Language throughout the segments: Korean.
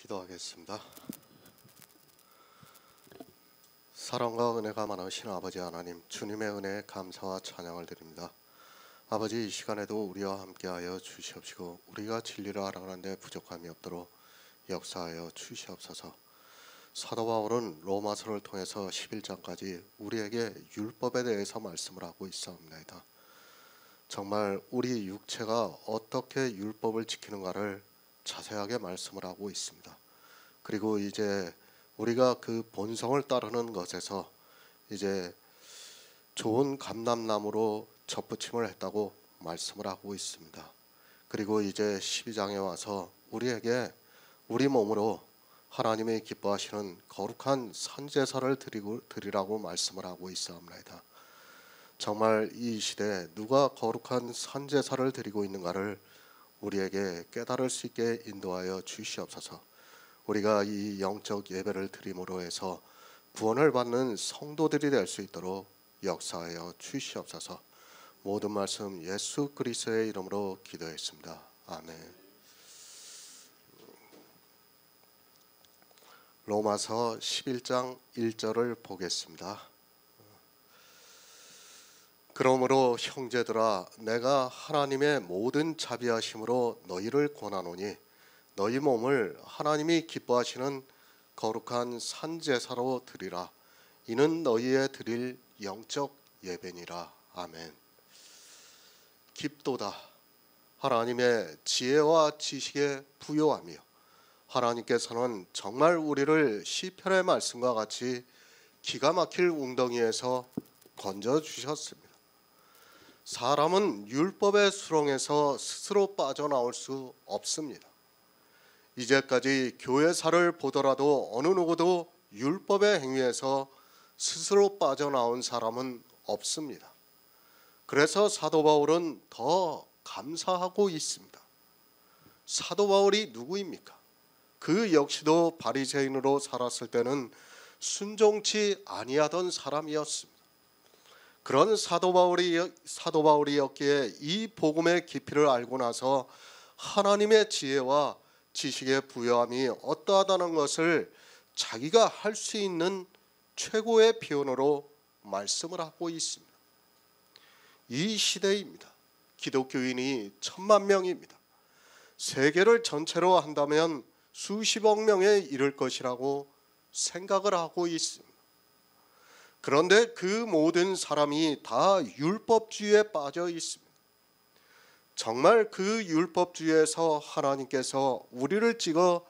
기도하겠습니다. 사랑과 은혜가 많으신 아버지 하나님, 주님의 은혜에 감사와 찬양을 드립니다. 아버지, 이 시간에도 우리와 함께하여 주시옵시고 우리가 진리를 알아가는데 부족함이 없도록 역사하여 주시옵소서. 사도 바울은 로마서를 통해서 11장까지 우리에게 율법에 대해서 말씀을 하고 있사옵나이다. 정말 우리 육체가 어떻게 율법을 지키는가를 자세하게 말씀을 하고 있습니다. 그리고 이제 우리가 그 본성을 따르는 것에서 이제 좋은 감람나무로 접붙임을 했다고 말씀을 하고 있습니다. 그리고 이제 12장에 와서 우리에게 우리 몸으로 하나님이 기뻐하시는 거룩한 산제사를 드리라고 말씀을 하고 있사옵나이다. 정말 이 시대에 누가 거룩한 산제사를 드리고 있는가를 우리에게 깨달을 수 있게 인도하여 주시옵소서. 우리가 이 영적 예배를 드림으로 해서 구원을 받는 성도들이 될 수 있도록 역사하여 주시옵소서. 모든 말씀 예수 그리스도의 이름으로 기도했습니다. 아멘. 로마서 11장 1절을 보겠습니다. 그러므로 형제들아, 내가 하나님의 모든 자비하심으로 너희를 권하노니 너희 몸을 하나님이 기뻐하시는 거룩한 산제사로 드리라. 이는 너희의 드릴 영적 예배니라. 아멘. 깊도다. 하나님의 지혜와 지식에 부요하며 하나님께서는 정말 우리를 시편의 말씀과 같이 기가 막힐 웅덩이에서 건져주셨습니다. 사람은 율법의 수렁에서 스스로 빠져나올 수 없습니다. 이제까지 교회사를 보더라도 어느 누구도 율법의 행위에서 스스로 빠져나온 사람은 없습니다. 그래서 사도 바울은 더 감사하고 있습니다. 사도 바울이 누구입니까? 그 역시도 바리새인으로 살았을 때는 순종치 아니하던 사람이었습니다. 그런 사도 바울이었기에 이 복음의 깊이를 알고 나서 하나님의 지혜와 지식의 부여함이 어떠하다는 것을 자기가 할 수 있는 최고의 표현으로 말씀을 하고 있습니다. 이 시대입니다. 기독교인이 1000만 명입니다. 세계를 전체로 한다면 수십억 명에 이를 것이라고 생각을 하고 있습니다. 그런데 그 모든 사람이 다 율법주의에 빠져 있습니다. 정말 그 율법주의에서 하나님께서 우리를 찍어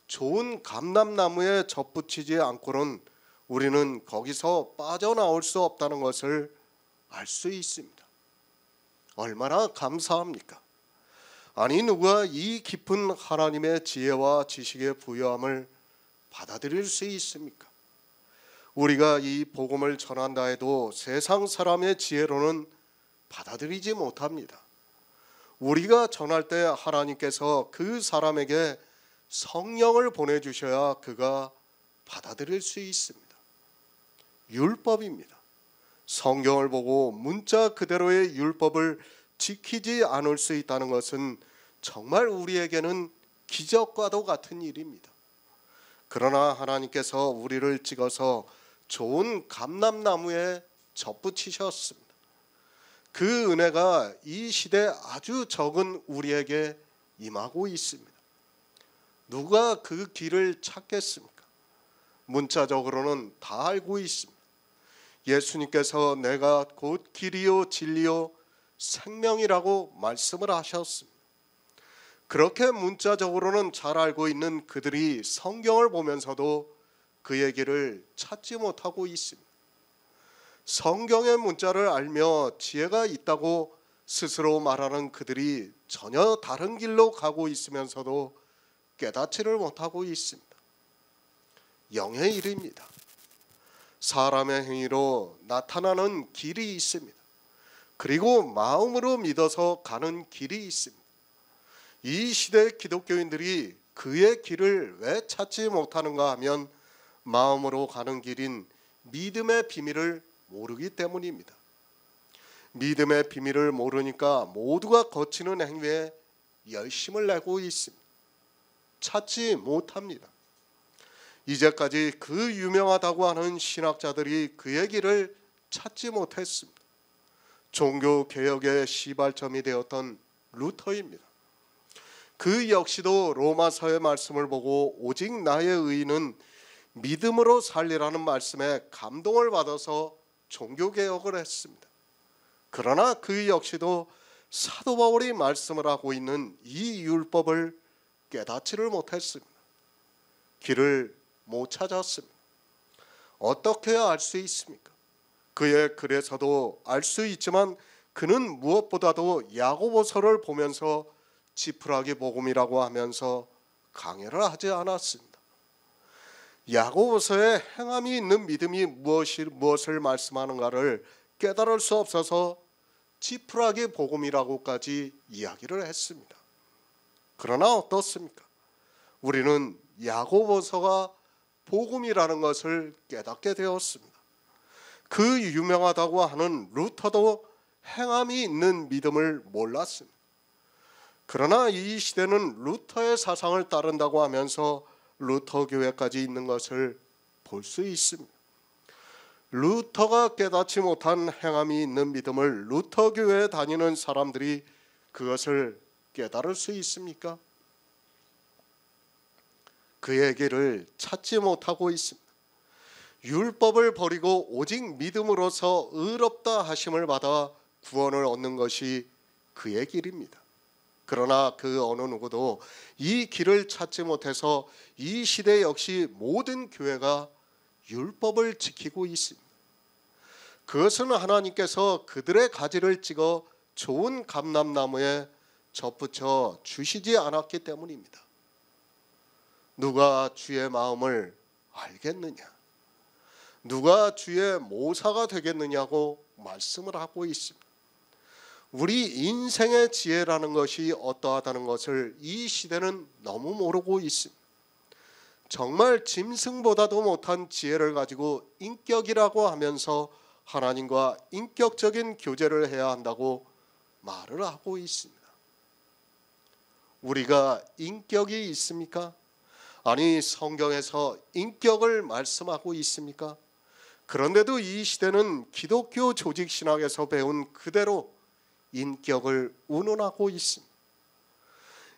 좋은 감람나무에 접붙이지 않고는 우리는 거기서 빠져나올 수 없다는 것을 알 수 있습니다. 얼마나 감사합니까? 아니, 누가 이 깊은 하나님의 지혜와 지식의 부여함을 받아들일 수 있습니까? 우리가 이 복음을 전한다 해도 세상 사람의 지혜로는 받아들이지 못합니다. 우리가 전할 때 하나님께서 그 사람에게 성령을 보내주셔야 그가 받아들일 수 있습니다. 율법입니다. 성경을 보고 문자 그대로의 율법을 지키지 않을 수 있다는 것은 정말 우리에게는 기적과도 같은 일입니다. 그러나 하나님께서 우리를 찍어서 좋은 감람나무에 접붙이셨습니다. 그 은혜가 이 시대 아주 적은 우리에게 임하고 있습니다. 누가 그 길을 찾겠습니까? 문자적으로는 다 알고 있습니다. 예수님께서 내가 곧 길이요 진리요 생명이라고 말씀을 하셨습니다. 그렇게 문자적으로는 잘 알고 있는 그들이 성경을 보면서도 그의 길을 찾지 못하고 있습니다. 성경의 문자를 알며 지혜가 있다고 스스로 말하는 그들이 전혀 다른 길로 가고 있으면서도 깨닫지를 못하고 있습니다. 영의 일입니다. 사람의 행위로 나타나는 길이 있습니다. 그리고 마음으로 믿어서 가는 길이 있습니다. 이 시대 기독교인들이 그의 길을 왜 찾지 못하는가 하면 마음으로 가는 길인 믿음의 비밀을 모르기 때문입니다. 믿음의 비밀을 모르니까 모두가 거치는 행위에 열심을 내고 있습니다. 찾지 못합니다. 이제까지 그 유명하다고 하는 신학자들이 그의 길을 찾지 못했습니다. 종교 개혁의 시발점이 되었던 루터입니다. 그 역시도 로마서의 말씀을 보고 오직 나의 의인은 믿음으로 살리라는 말씀에 감동을 받아서 종교 개혁을 했습니다. 그러나 그 역시도 사도 바울이 말씀을 하고 있는 이 율법을 깨닫지를 못했습니다. 길을 못 찾았습니다. 어떻게 알 수 있습니까? 그의 글에서도 알 수 있지만 그는 무엇보다도 야고보서를 보면서 지푸라기 복음이라고 하면서 강해를 하지 않았습니다. 야고보서에 행함이 있는 믿음이 무엇을 말씀하는가를 깨달을 수 없어서 지푸라기 복음이라고까지 이야기를 했습니다. 그러나 어떻습니까? 우리는 야고보서가 복음이라는 것을 깨닫게 되었습니다. 그 유명하다고 하는 루터도 행함이 있는 믿음을 몰랐습니다. 그러나 이 시대는 루터의 사상을 따른다고 하면서 루터 교회까지 있는 것을 볼 수 있습니다. 루터가 깨닫지 못한 행함이 있는 믿음을 루터 교회에 다니는 사람들이 그것을 깨달을 수 있습니까? 그의 길을 찾지 못하고 있습니다. 율법을 버리고 오직 믿음으로서 의롭다 하심을 받아 구원을 얻는 것이 그의 길입니다. 그러나 그 어느 누구도 이 길을 찾지 못해서 이 시대 역시 모든 교회가 율법을 지키고 있습니다. 그것은 하나님께서 그들의 가지를 찍어 좋은 감람나무에 접붙여 주시지 않았기 때문입니다. 누가 주의 마음을 알겠느냐? 누가 주의 모사가 되겠느냐고 말씀을 하고 있습니다. 우리 인생의 지혜라는 것이 어떠하다는 것을 이 시대는 너무 모르고 있습니다. 정말 짐승보다도 못한 지혜를 가지고 인격이라고 하면서 하나님과 인격적인 교제를 해야 한다고 말을 하고 있습니다. 우리가 인격이 있습니까? 아니, 성경에서 인격을 말씀하고 있습니까? 그런데도 이 시대는 기독교 조직 신학에서 배운 그대로 인격을 운운하고 있습니다.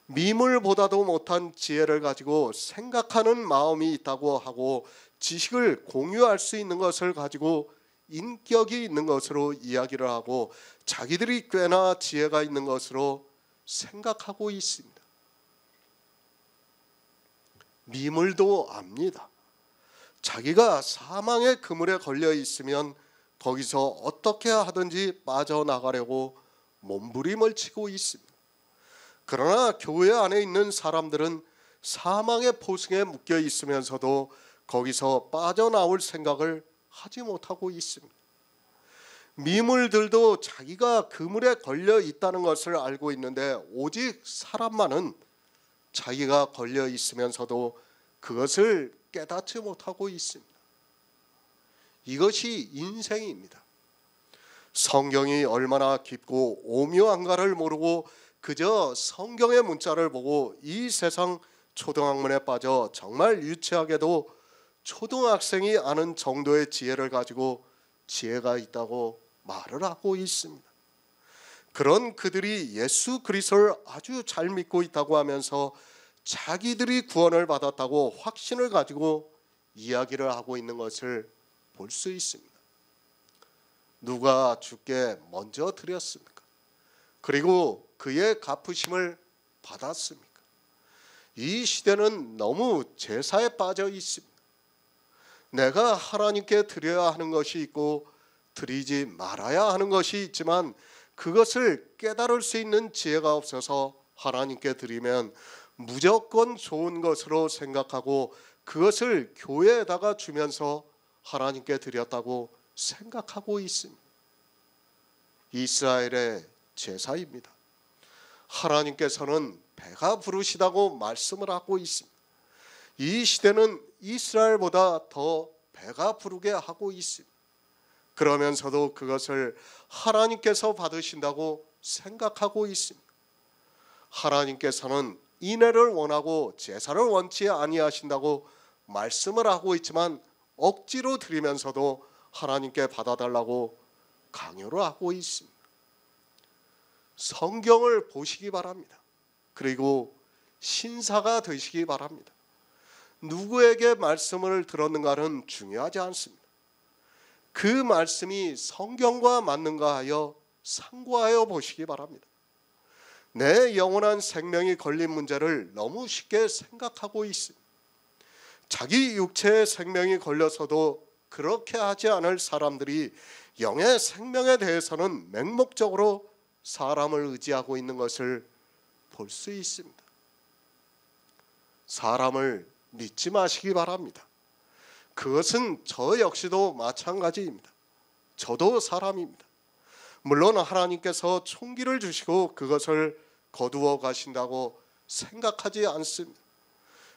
미물보다도 못한 지혜를 가지고 생각하는 마음이 있다고 하고 지식을 공유할 수 있는 것을 가지고 인격이 있는 것으로 이야기를 하고 자기들이 꽤나 지혜가 있는 것으로 생각하고 있습니다. 미물도 압니다. 자기가 사망의 그물에 걸려 있으면 거기서 어떻게 하든지 빠져나가려고 몸부림을 치고 있습니다. 그러나 교회 안에 있는 사람들은 사망의 포승에 묶여 있으면서도 거기서 빠져나올 생각을 하지 못하고 있습니다. 미물들도 자기가 그물에 걸려 있다는 것을 알고 있는데 오직 사람만은 자기가 걸려 있으면서도 그것을 깨닫지 못하고 있습니다. 이것이 인생입니다. 성경이 얼마나 깊고 오묘한가를 모르고 그저 성경의 문자를 보고 이 세상 초등학문에 빠져 정말 유치하게도 초등학생이 아는 정도의 지혜를 가지고 지혜가 있다고 말을 하고 있습니다. 그런 그들이 예수 그리스도를 아주 잘 믿고 있다고 하면서 자기들이 구원을 받았다고 확신을 가지고 이야기를 하고 있는 것을 볼 수 있습니다. 누가 주께 먼저 드렸습니까? 그리고 그의 갚으심을 받았습니까? 이 시대는 너무 제사에 빠져 있습니다. 내가 하나님께 드려야 하는 것이 있고 드리지 말아야 하는 것이 있지만 그것을 깨달을 수 있는 지혜가 없어서 하나님께 드리면 무조건 좋은 것으로 생각하고 그것을 교회에다가 주면서 하나님께 드렸다고 생각하고 있습니다. 이스라엘의 제사입니다. 하나님께서는 배가 부르시다고 말씀을 하고 있습니다. 이 시대는 이스라엘보다 더 배가 부르게 하고 있습니다. 그러면서도 그것을 하나님께서 받으신다고 생각하고 있습니다. 하나님께서는 인애를 원하고 제사를 원치 아니하신다고 말씀을 하고 있지만 억지로 드리면서도 하나님께 받아달라고 강요를 하고 있습니다. 성경을 보시기 바랍니다. 그리고 신사가 되시기 바랍니다. 누구에게 말씀을 들었는가는 중요하지 않습니다. 그 말씀이 성경과 맞는가 하여 상고하여 보시기 바랍니다. 내 영원한 생명이 걸린 문제를 너무 쉽게 생각하고 있습니다. 자기 육체의 생명이 걸려서도 그렇게 하지 않을 사람들이 영의 생명에 대해서는 맹목적으로 사람을 의지하고 있는 것을 볼 수 있습니다. 사람을 믿지 마시기 바랍니다. 그것은 저 역시도 마찬가지입니다. 저도 사람입니다. 물론 하나님께서 총기를 주시고 그것을 거두어 가신다고 생각하지 않습니다.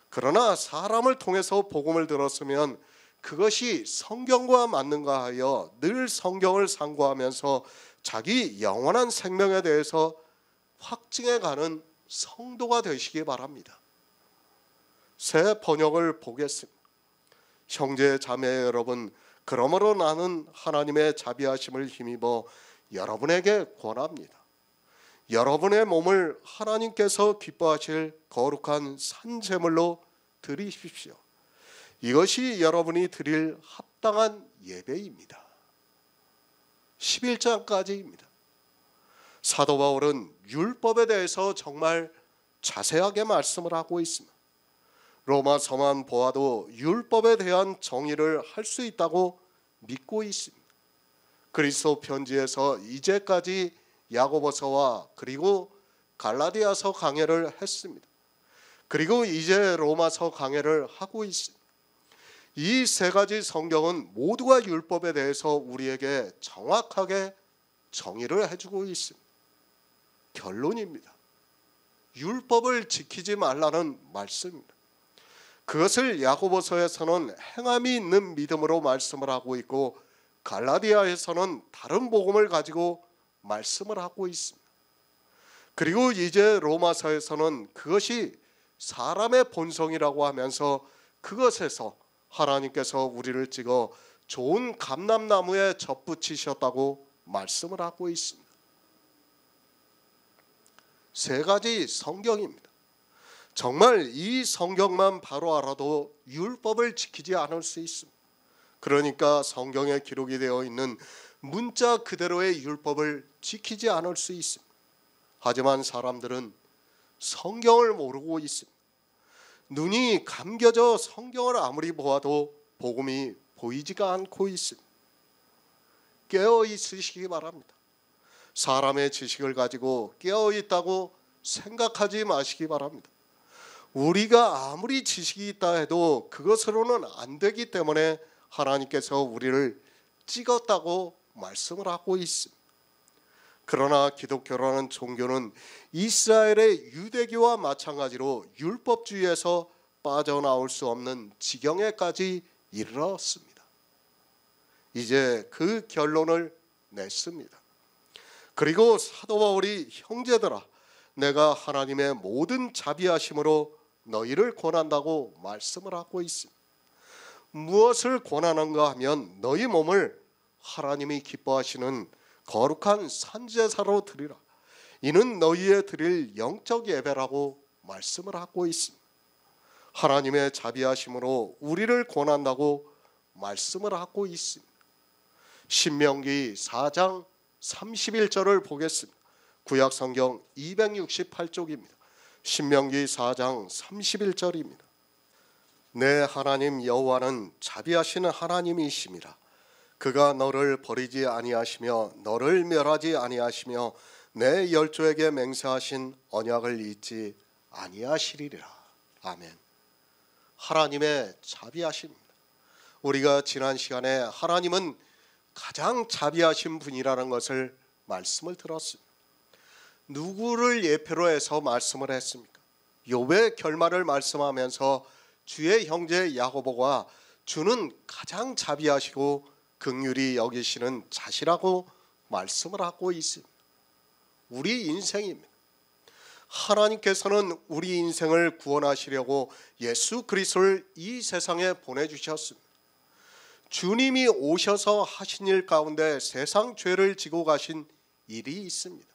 그러나 사람을 통해서 복음을 들었으면 그것이 성경과 맞는가 하여 늘 성경을 상고하면서 자기 영원한 생명에 대해서 확증해가는 성도가 되시기 바랍니다. 새 번역을 보겠습니다. 형제 자매 여러분, 그러므로 나는 하나님의 자비하심을 힘입어 여러분에게 권합니다. 여러분의 몸을 하나님께서 기뻐하실 거룩한 산제물로 드리십시오. 이것이 여러분이 드릴 합당한 예배입니다. 11장까지입니다. 사도 바울은 율법에 대해서 정말 자세하게 말씀을 하고 있습니다. 로마서만 보아도 율법에 대한 정의를 할 수 있다고 믿고 있습니다. 그리스도 편지에서 이제까지 야고보서와 그리고 갈라디아서 강해를 했습니다. 그리고 이제 로마서 강해를 하고 있습니다. 이 세 가지 성경은 모두가 율법에 대해서 우리에게 정확하게 정의를 해주고 있습니다. 결론입니다. 율법을 지키지 말라는 말씀입니다. 그것을 야고보서에서는 행함이 있는 믿음으로 말씀을 하고 있고 갈라디아에서는 다른 복음을 가지고 말씀을 하고 있습니다. 그리고 이제 로마서에서는 그것이 사람의 본성이라고 하면서 그것에서 하나님께서 우리를 찍어 좋은 감람나무에 접붙이셨다고 말씀을 하고 있습니다. 세 가지 성경입니다. 정말 이 성경만 바로 알아도 율법을 지키지 않을 수 있습니다. 그러니까 성경에 기록이 되어 있는 문자 그대로의 율법을 지키지 않을 수 있습니다. 하지만 사람들은 성경을 모르고 있습니다. 눈이 감겨져 성경을 아무리 보아도 복음이 보이지가 않고 있습니다. 깨어 있으시기 바랍니다. 사람의 지식을 가지고 깨어 있다고 생각하지 마시기 바랍니다. 우리가 아무리 지식이 있다 해도 그것으로는 안 되기 때문에 하나님께서 우리를 찍었다고 말씀을 하고 있습니다. 그러나 기독교라는 종교는 이스라엘의 유대교와 마찬가지로 율법주의에서 빠져나올 수 없는 지경에까지 이르렀습니다. 이제 그 결론을 냈습니다. 그리고 사도 바울이 형제들아 내가 하나님의 모든 자비하심으로 너희를 권한다고 말씀을 하고 있습니다. 무엇을 권하는가 하면 너희 몸을 하나님이 기뻐하시는 거룩한 산제사로 드리라. 이는 너희의 드릴 영적 예배라고 말씀을 하고 있습니다. 하나님의 자비하심으로 우리를 권한다고 말씀을 하고 있습니다. 신명기 4장 31절을 보겠습니다. 구약성경 268쪽입니다. 신명기 4장 31절입니다. 내 하나님 여호와는 자비하시는 하나님이심이라. 그가 너를 버리지 아니하시며 너를 멸하지 아니하시며 내 열조에게 맹세하신 언약을 잊지 아니하시리라. 아멘. 하나님의 자비하심입니다. 우리가 지난 시간에 하나님은 가장 자비하신 분이라는 것을 말씀을 들었습니다. 누구를 예표로 해서 말씀을 했습니까? 욥의 결말을 말씀하면서 주의 형제 야고보가 주는 가장 자비하시고 긍휼히 여기시는 자시라고 말씀을 하고 있습니다. 우리 인생입니다. 하나님께서는 우리 인생을 구원하시려고 예수 그리스도를 이 세상에 보내주셨습니다. 주님이 오셔서 하신 일 가운데 세상 죄를 지고 가신 일이 있습니다.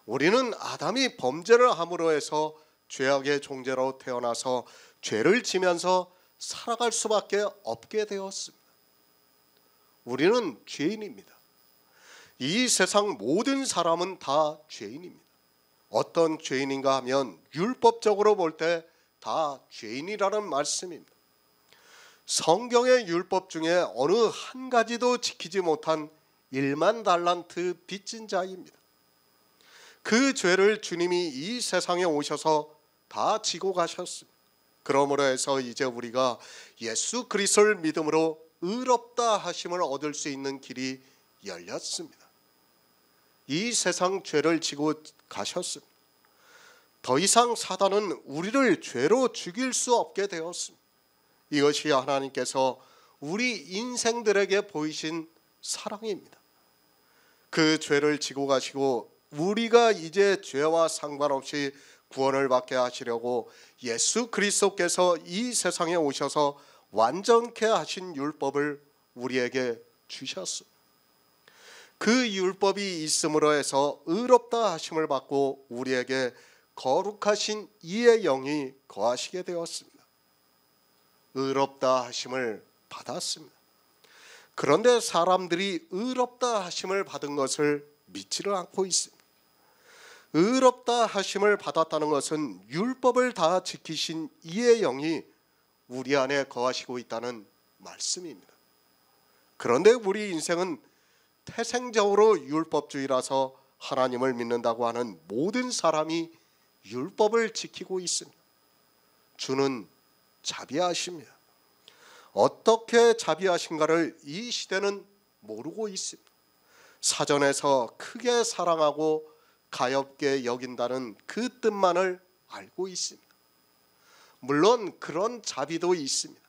우리는 아담이 범죄를 함으로 해서 죄악의 존재로 태어나서 죄를 지면서 살아갈 수밖에 없게 되었습니다. 우리는 죄인입니다. 이 세상 모든 사람은 다 죄인입니다. 어떤 죄인인가 하면 율법적으로 볼 때 다 죄인이라는 말씀입니다. 성경의 율법 중에 어느 한 가지도 지키지 못한 1만 달란트 빚진 자입니다. 그 죄를 주님이 이 세상에 오셔서 다 지고 가셨습니다. 그러므로 해서 이제 우리가 예수 그리스도를 믿음으로 의롭다 하심을 얻을 수 있는 길이 열렸습니다. 이 세상 죄를 지고 가셨습니다. 더 이상 사단은 우리를 죄로 죽일 수 없게 되었습니다. 이것이 하나님께서 우리 인생들에게 보이신 사랑입니다. 그 죄를 지고 가시고 우리가 이제 죄와 상관없이 구원을 받게 하시려고 예수 그리스도께서 이 세상에 오셔서 완전케 하신 율법을 우리에게 주셨습니다. 그 율법이 있음으로 해서 의롭다 하심을 받고 우리에게 거룩하신 이의 영이 거하시게 되었습니다. 의롭다 하심을 받았습니다. 그런데 사람들이 의롭다 하심을 받은 것을 믿지를 않고 있습니다. 의롭다 하심을 받았다는 것은 율법을 다 지키신 이의 영이 우리 안에 거하시고 있다는 말씀입니다. 그런데 우리 인생은 태생적으로 율법주의라서 하나님을 믿는다고 하는 모든 사람이 율법을 지키고 있습니다. 주는 자비하십니다. 어떻게 자비하신가를 이 시대는 모르고 있습니다. 사전에서 크게 사랑하고 가엾게 여긴다는 그 뜻만을 알고 있습니다. 물론 그런 자비도 있습니다.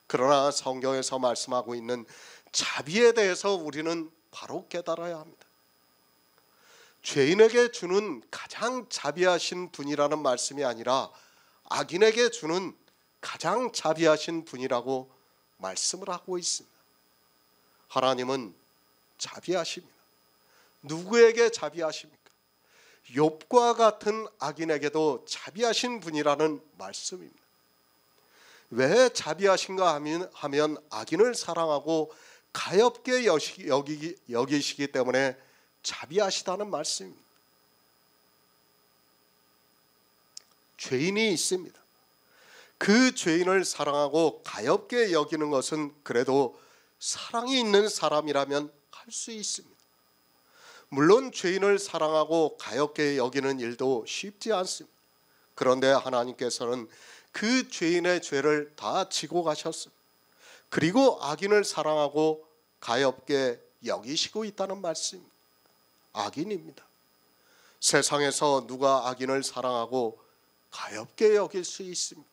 그러나 성경에서 말씀하고 있는 자비에 대해서 우리는 바로 깨달아야 합니다. 죄인에게 주는 가장 자비하신 분이라는 말씀이 아니라 악인에게 주는 가장 자비하신 분이라고 말씀을 하고 있습니다. 하나님은 자비하십니다. 누구에게 자비하십니까? 욥과 같은 악인에게도 자비하신 분이라는 말씀입니다. 왜 자비하신가 하면 악인을 사랑하고 가엾게 여기시기 때문에 자비하시다는 말씀입니다. 죄인이 있습니다. 그 죄인을 사랑하고 가엾게 여기는 것은 그래도 사랑이 있는 사람이라면 할 수 있습니다. 물론 죄인을 사랑하고 가엾게 여기는 일도 쉽지 않습니다. 그런데 하나님께서는 그 죄인의 죄를 다 지고 가셨습니다. 그리고 악인을 사랑하고 가엾게 여기시고 있다는 말씀입니다. 악인입니다. 세상에서 누가 악인을 사랑하고 가엾게 여길 수 있습니까?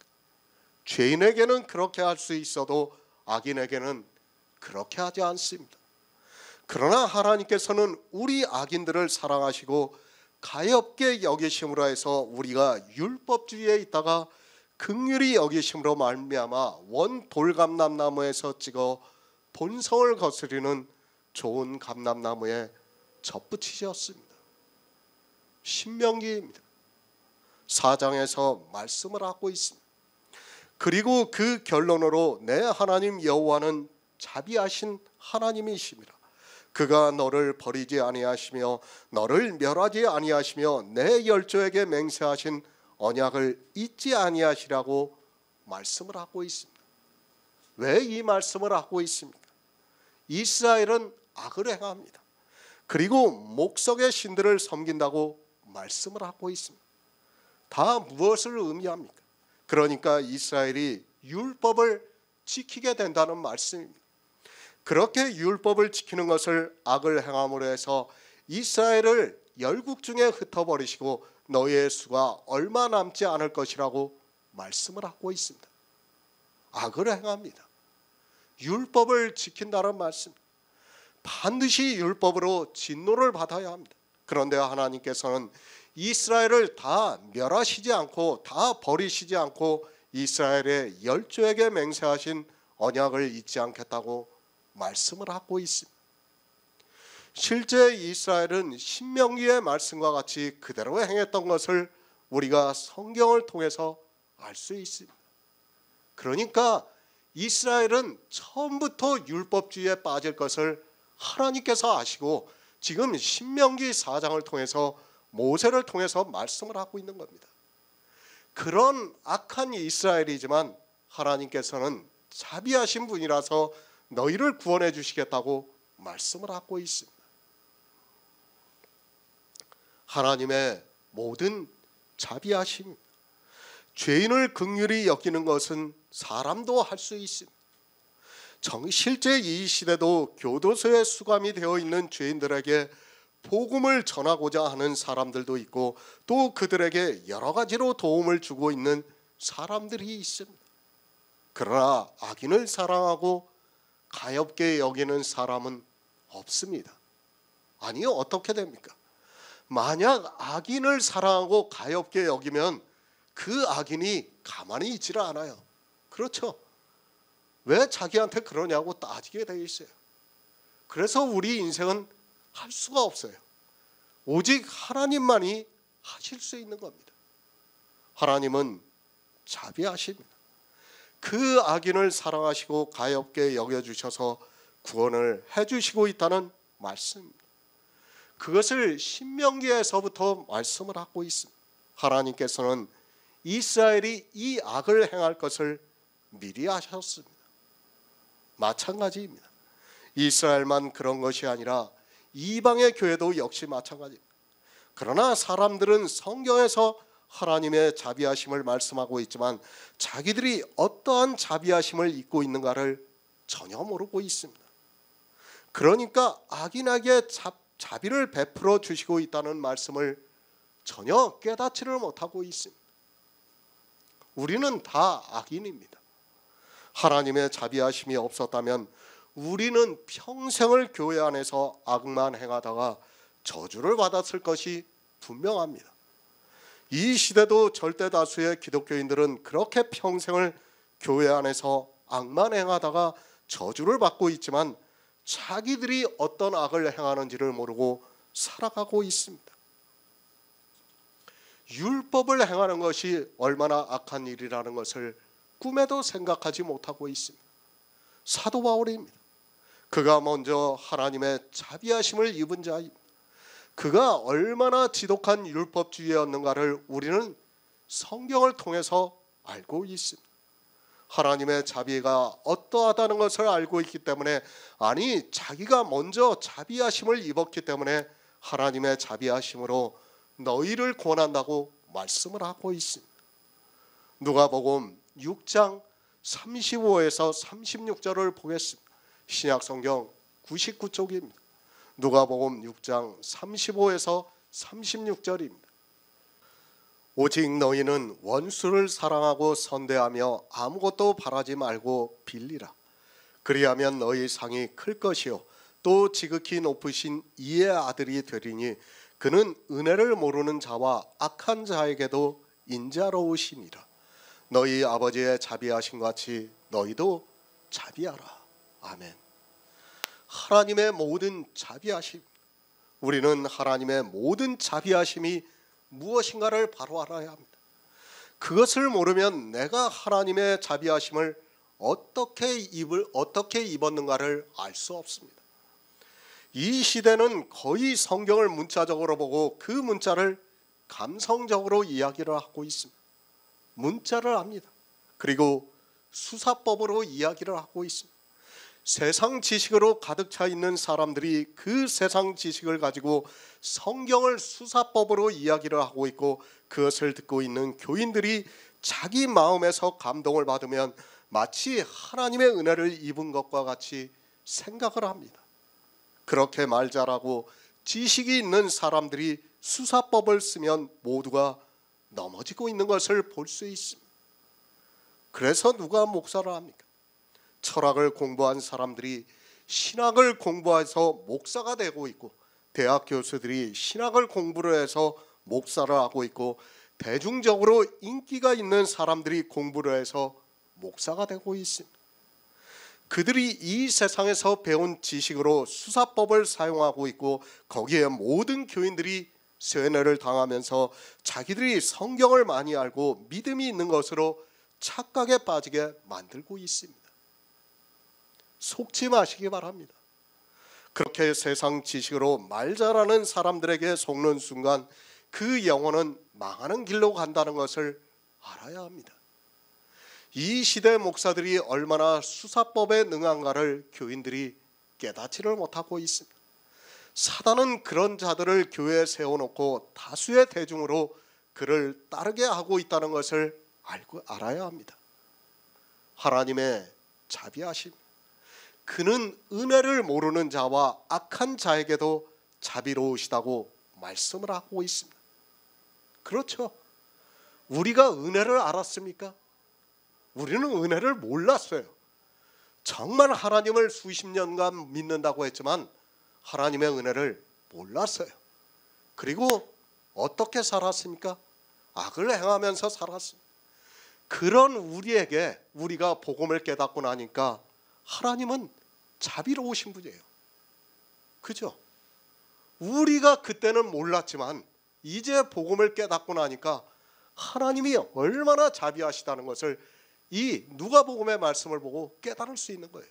죄인에게는 그렇게 할 수 있어도 악인에게는 그렇게 하지 않습니다. 그러나 하나님께서는 우리 악인들을 사랑하시고 가엾게 여기심으로 해서 우리가 율법주의에 있다가 긍휼히 여기심으로 말미암아 원 돌감람나무에서 찍어 본성을 거스리는 좋은 감람나무에 접붙이셨습니다. 신명기입니다. 4장에서 말씀을 하고 있습니다. 그리고 그 결론으로 내 하나님 여호와는 자비하신 하나님이십니다. 그가 너를 버리지 아니하시며 너를 멸하지 아니하시며 내 열조에게 맹세하신 언약을 잊지 아니하시라고 말씀을 하고 있습니다. 왜 이 말씀을 하고 있습니까? 이스라엘은 악을 행합니다. 그리고 목석의 신들을 섬긴다고 말씀을 하고 있습니다. 다 무엇을 의미합니까? 그러니까 이스라엘이 율법을 지키게 된다는 말씀입니다. 그렇게 율법을 지키는 것을 악을 행함으로 해서 이스라엘을 열국 중에 흩어버리시고 너희의 수가 얼마 남지 않을 것이라고 말씀을 하고 있습니다. 악을 행합니다. 율법을 지킨다는 말씀. 반드시 율법으로 진노를 받아야 합니다. 그런데 하나님께서는 이스라엘을 다 멸하시지 않고 다 버리시지 않고 이스라엘의 열조에게 맹세하신 언약을 잊지 않겠다고 말씀을 하고 있습니다. 실제 이스라엘은 신명기의 말씀과 같이 그대로 행했던 것을 우리가 성경을 통해서 알 수 있습니다. 그러니까 이스라엘은 처음부터 율법주의에 빠질 것을 하나님께서 아시고 지금 신명기 4장을 통해서 모세를 통해서 말씀을 하고 있는 겁니다. 그런 악한 이스라엘이지만 하나님께서는 자비하신 분이라서 너희를 구원해 주시겠다고 말씀을 하고 있습니다. 하나님의 모든 자비하심, 죄인을 긍휼히 여기는 것은 사람도 할 수 있습니다. 실제 이 시대도 교도소에 수감이 되어 있는 죄인들에게 복음을 전하고자 하는 사람들도 있고 또 그들에게 여러 가지로 도움을 주고 있는 사람들이 있습니다. 그러나 악인을 사랑하고 가엾게 여기는 사람은 없습니다. 아니요, 어떻게 됩니까? 만약 악인을 사랑하고 가엾게 여기면 그 악인이 가만히 있지를 않아요. 그렇죠? 왜 자기한테 그러냐고 따지게 되어 있어요. 그래서 우리 인생은 할 수가 없어요. 오직 하나님만이 하실 수 있는 겁니다. 하나님은 자비하십니다. 그 악인을 사랑하시고 가엾게 여겨주셔서 구원을 해주시고 있다는 말씀입니다. 그것을 신명기에서부터 말씀을 하고 있습니다. 하나님께서는 이스라엘이 이 악을 행할 것을 미리 아셨습니다. 마찬가지입니다. 이스라엘만 그런 것이 아니라 이방의 교회도 역시 마찬가지입니다. 그러나 사람들은 성경에서 하나님의 자비하심을 말씀하고 있지만 자기들이 어떠한 자비하심을 잊고 있는가를 전혀 모르고 있습니다. 그러니까 악인에게 자비를 베풀어 주시고 있다는 말씀을 전혀 깨닫지를 못하고 있습니다. 우리는 다 악인입니다. 하나님의 자비하심이 없었다면 우리는 평생을 교회 안에서 악만 행하다가 저주를 받았을 것이 분명합니다. 이 시대도 절대 다수의 기독교인들은 그렇게 평생을 교회 안에서 악만 행하다가 저주를 받고 있지만 자기들이 어떤 악을 행하는지를 모르고 살아가고 있습니다. 율법을 행하는 것이 얼마나 악한 일이라는 것을 꿈에도 생각하지 못하고 있습니다. 사도 바울입니다. 그가 먼저 하나님의 자비하심을 입은 자입니다. 그가 얼마나 지독한 율법주의였는가를 우리는 성경을 통해서 알고 있습니다. 하나님의 자비가 어떠하다는 것을 알고 있기 때문에, 아니 자기가 먼저 자비하심을 입었기 때문에 하나님의 자비하심으로 너희를 구원한다고 말씀을 하고 있습니다. 누가복음 6장 35에서 36절을 보겠습니다. 신약성경 99쪽입니다. 누가복음 6장 35에서 36절입니다. 오직 너희는 원수를 사랑하고 선대하며 아무것도 바라지 말고 빌리라. 그리하면 너희 상이 클 것이요 또 지극히 높으신 이의 아들이 되리니 그는 은혜를 모르는 자와 악한 자에게도 인자로우시니라. 너희 아버지의 자비하심 같이 너희도 자비하라. 아멘. 하나님의 모든 자비하심, 우리는 하나님의 모든 자비하심이 무엇인가를 바로 알아야 합니다. 그것을 모르면 내가 하나님의 자비하심을 어떻게 입었는가를 알 수 없습니다. 이 시대는 거의 성경을 문자적으로 보고 그 문자를 감성적으로 이야기를 하고 있습니다. 문자를 압니다. 그리고 수사법으로 이야기를 하고 있습니다. 세상 지식으로 가득 차 있는 사람들이 그 세상 지식을 가지고 성경을 수사법으로 이야기를 하고 있고, 그것을 듣고 있는 교인들이 자기 마음에서 감동을 받으면 마치 하나님의 은혜를 입은 것과 같이 생각을 합니다. 그렇게 말 잘하고 지식이 있는 사람들이 수사법을 쓰면 모두가 넘어지고 있는 것을 볼 수 있습니다. 그래서 누가 목사를 합니까? 철학을 공부한 사람들이 신학을 공부해서 목사가 되고 있고, 대학 교수들이 신학을 공부를 해서 목사를 하고 있고 대중적으로 인기가 있는 사람들이 공부를 해서 목사가 되고 있습니다. 그들이 이 세상에서 배운 지식으로 수사법을 사용하고 있고 거기에 모든 교인들이 세뇌를 당하면서 자기들이 성경을 많이 알고 믿음이 있는 것으로 착각에 빠지게 만들고 있습니다. 속지 마시기 바랍니다. 그렇게 세상 지식으로 말 잘하는 사람들에게 속는 순간 그 영혼은 망하는 길로 간다는 것을 알아야 합니다. 이 시대 목사들이 얼마나 수사법에 능한가를 교인들이 깨닫지를 못하고 있습니다. 사단은 그런 자들을 교회에 세워놓고 다수의 대중으로 그를 따르게 하고 있다는 것을 알아야 합니다. 하나님의 자비하심, 그는 은혜를 모르는 자와 악한 자에게도 자비로우시다고 말씀을 하고 있습니다. 그렇죠. 우리가 은혜를 알았습니까? 우리는 은혜를 몰랐어요. 정말 하나님을 수십 년간 믿는다고 했지만 하나님의 은혜를 몰랐어요. 그리고 어떻게 살았습니까? 악을 행하면서 살았습니다. 그런 우리에게 우리가 복음을 깨닫고 나니까 하나님은 자비로우신 분이에요. 그죠? 우리가 그때는 몰랐지만 이제 복음을 깨닫고 나니까 하나님이 얼마나 자비하시다는 것을 이 누가복음의 말씀을 보고 깨달을 수 있는 거예요.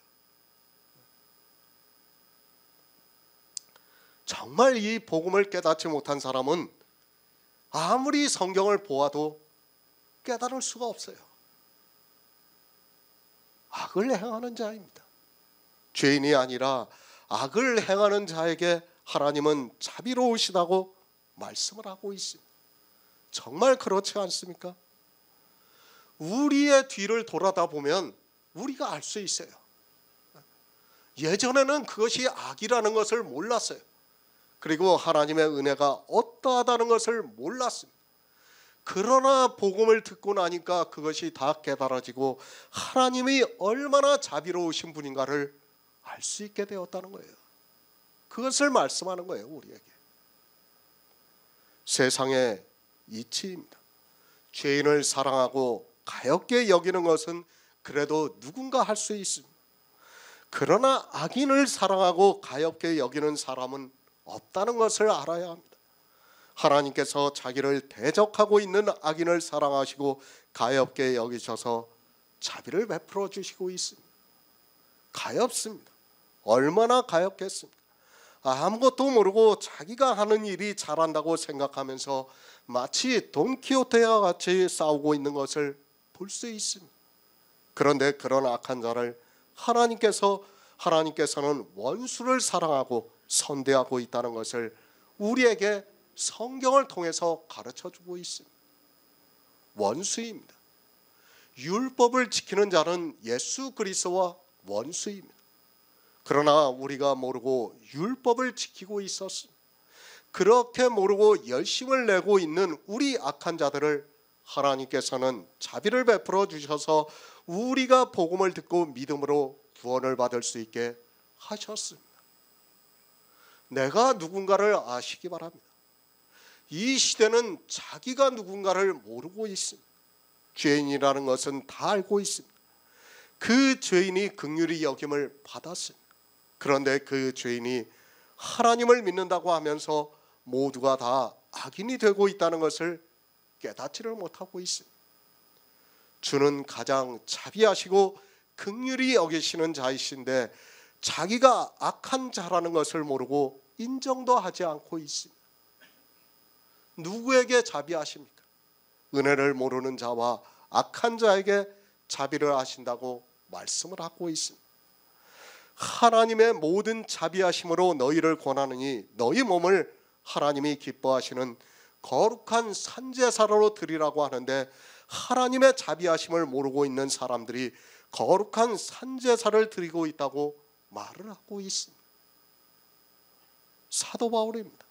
정말 이 복음을 깨닫지 못한 사람은 아무리 성경을 보아도 깨달을 수가 없어요. 악을 행하는 자입니다. 죄인이 아니라 악을 행하는 자에게 하나님은 자비로우시다고 말씀을 하고 있습니다. 정말 그렇지 않습니까? 우리의 뒤를 돌아다 보면 우리가 알 수 있어요. 예전에는 그것이 악이라는 것을 몰랐어요. 그리고 하나님의 은혜가 어떠하다는 것을 몰랐습니다. 그러나 복음을 듣고 나니까 그것이 다 깨달아지고 하나님이 얼마나 자비로우신 분인가를 알 수 있게 되었다는 거예요. 그것을 말씀하는 거예요, 우리에게. 세상의 이치입니다. 죄인을 사랑하고 가엾게 여기는 것은 그래도 누군가 할 수 있습니다. 그러나 악인을 사랑하고 가엾게 여기는 사람은 없다는 것을 알아야 합니다. 하나님께서 자기를 대적하고 있는 악인을 사랑하시고 가엾게 여기셔서 자비를 베풀어 주시고 있습니다. 가엾습니다. 얼마나 가엾겠습니까? 아무것도 모르고 자기가 하는 일이 잘한다고 생각하면서 마치 돈키호테와 같이 싸우고 있는 것을 볼 수 있습니다. 그런데 그런 악한 자를 하나님께서는 원수를 사랑하고 선대하고 있다는 것을 우리에게 성경을 통해서 가르쳐주고 있습니다. 원수입니다. 율법을 지키는 자는 예수 그리스도와 원수입니다. 그러나 우리가 모르고 율법을 지키고 있었습니다. 그렇게 모르고 열심을 내고 있는 우리 악한 자들을 하나님께서는 자비를 베풀어 주셔서 우리가 복음을 듣고 믿음으로 구원을 받을 수 있게 하셨습니다. 내가 누군가를 아시기 바랍니다. 이 시대는 자기가 누군가를 모르고 있습니다. 죄인이라는 것은 다 알고 있습니다. 그 죄인이 긍휼히 여김을 받았습니다. 그런데 그 죄인이 하나님을 믿는다고 하면서 모두가 다 악인이 되고 있다는 것을 깨닫지를 못하고 있습니다. 주는 가장 자비하시고 긍휼히 여기시는 자이신데 자기가 악한 자라는 것을 모르고 인정도 하지 않고 있습니다. 누구에게 자비하십니까? 은혜를 모르는 자와 악한 자에게 자비를 하신다고 말씀을 하고 있습니다. 하나님의 모든 자비하심으로 너희를 권하느니 너희 몸을 하나님이 기뻐하시는 거룩한 산제사로 드리라고 하는데 하나님의 자비하심을 모르고 있는 사람들이 거룩한 산제사를 드리고 있다고 말을 하고 있습니다. 사도 바울입니다.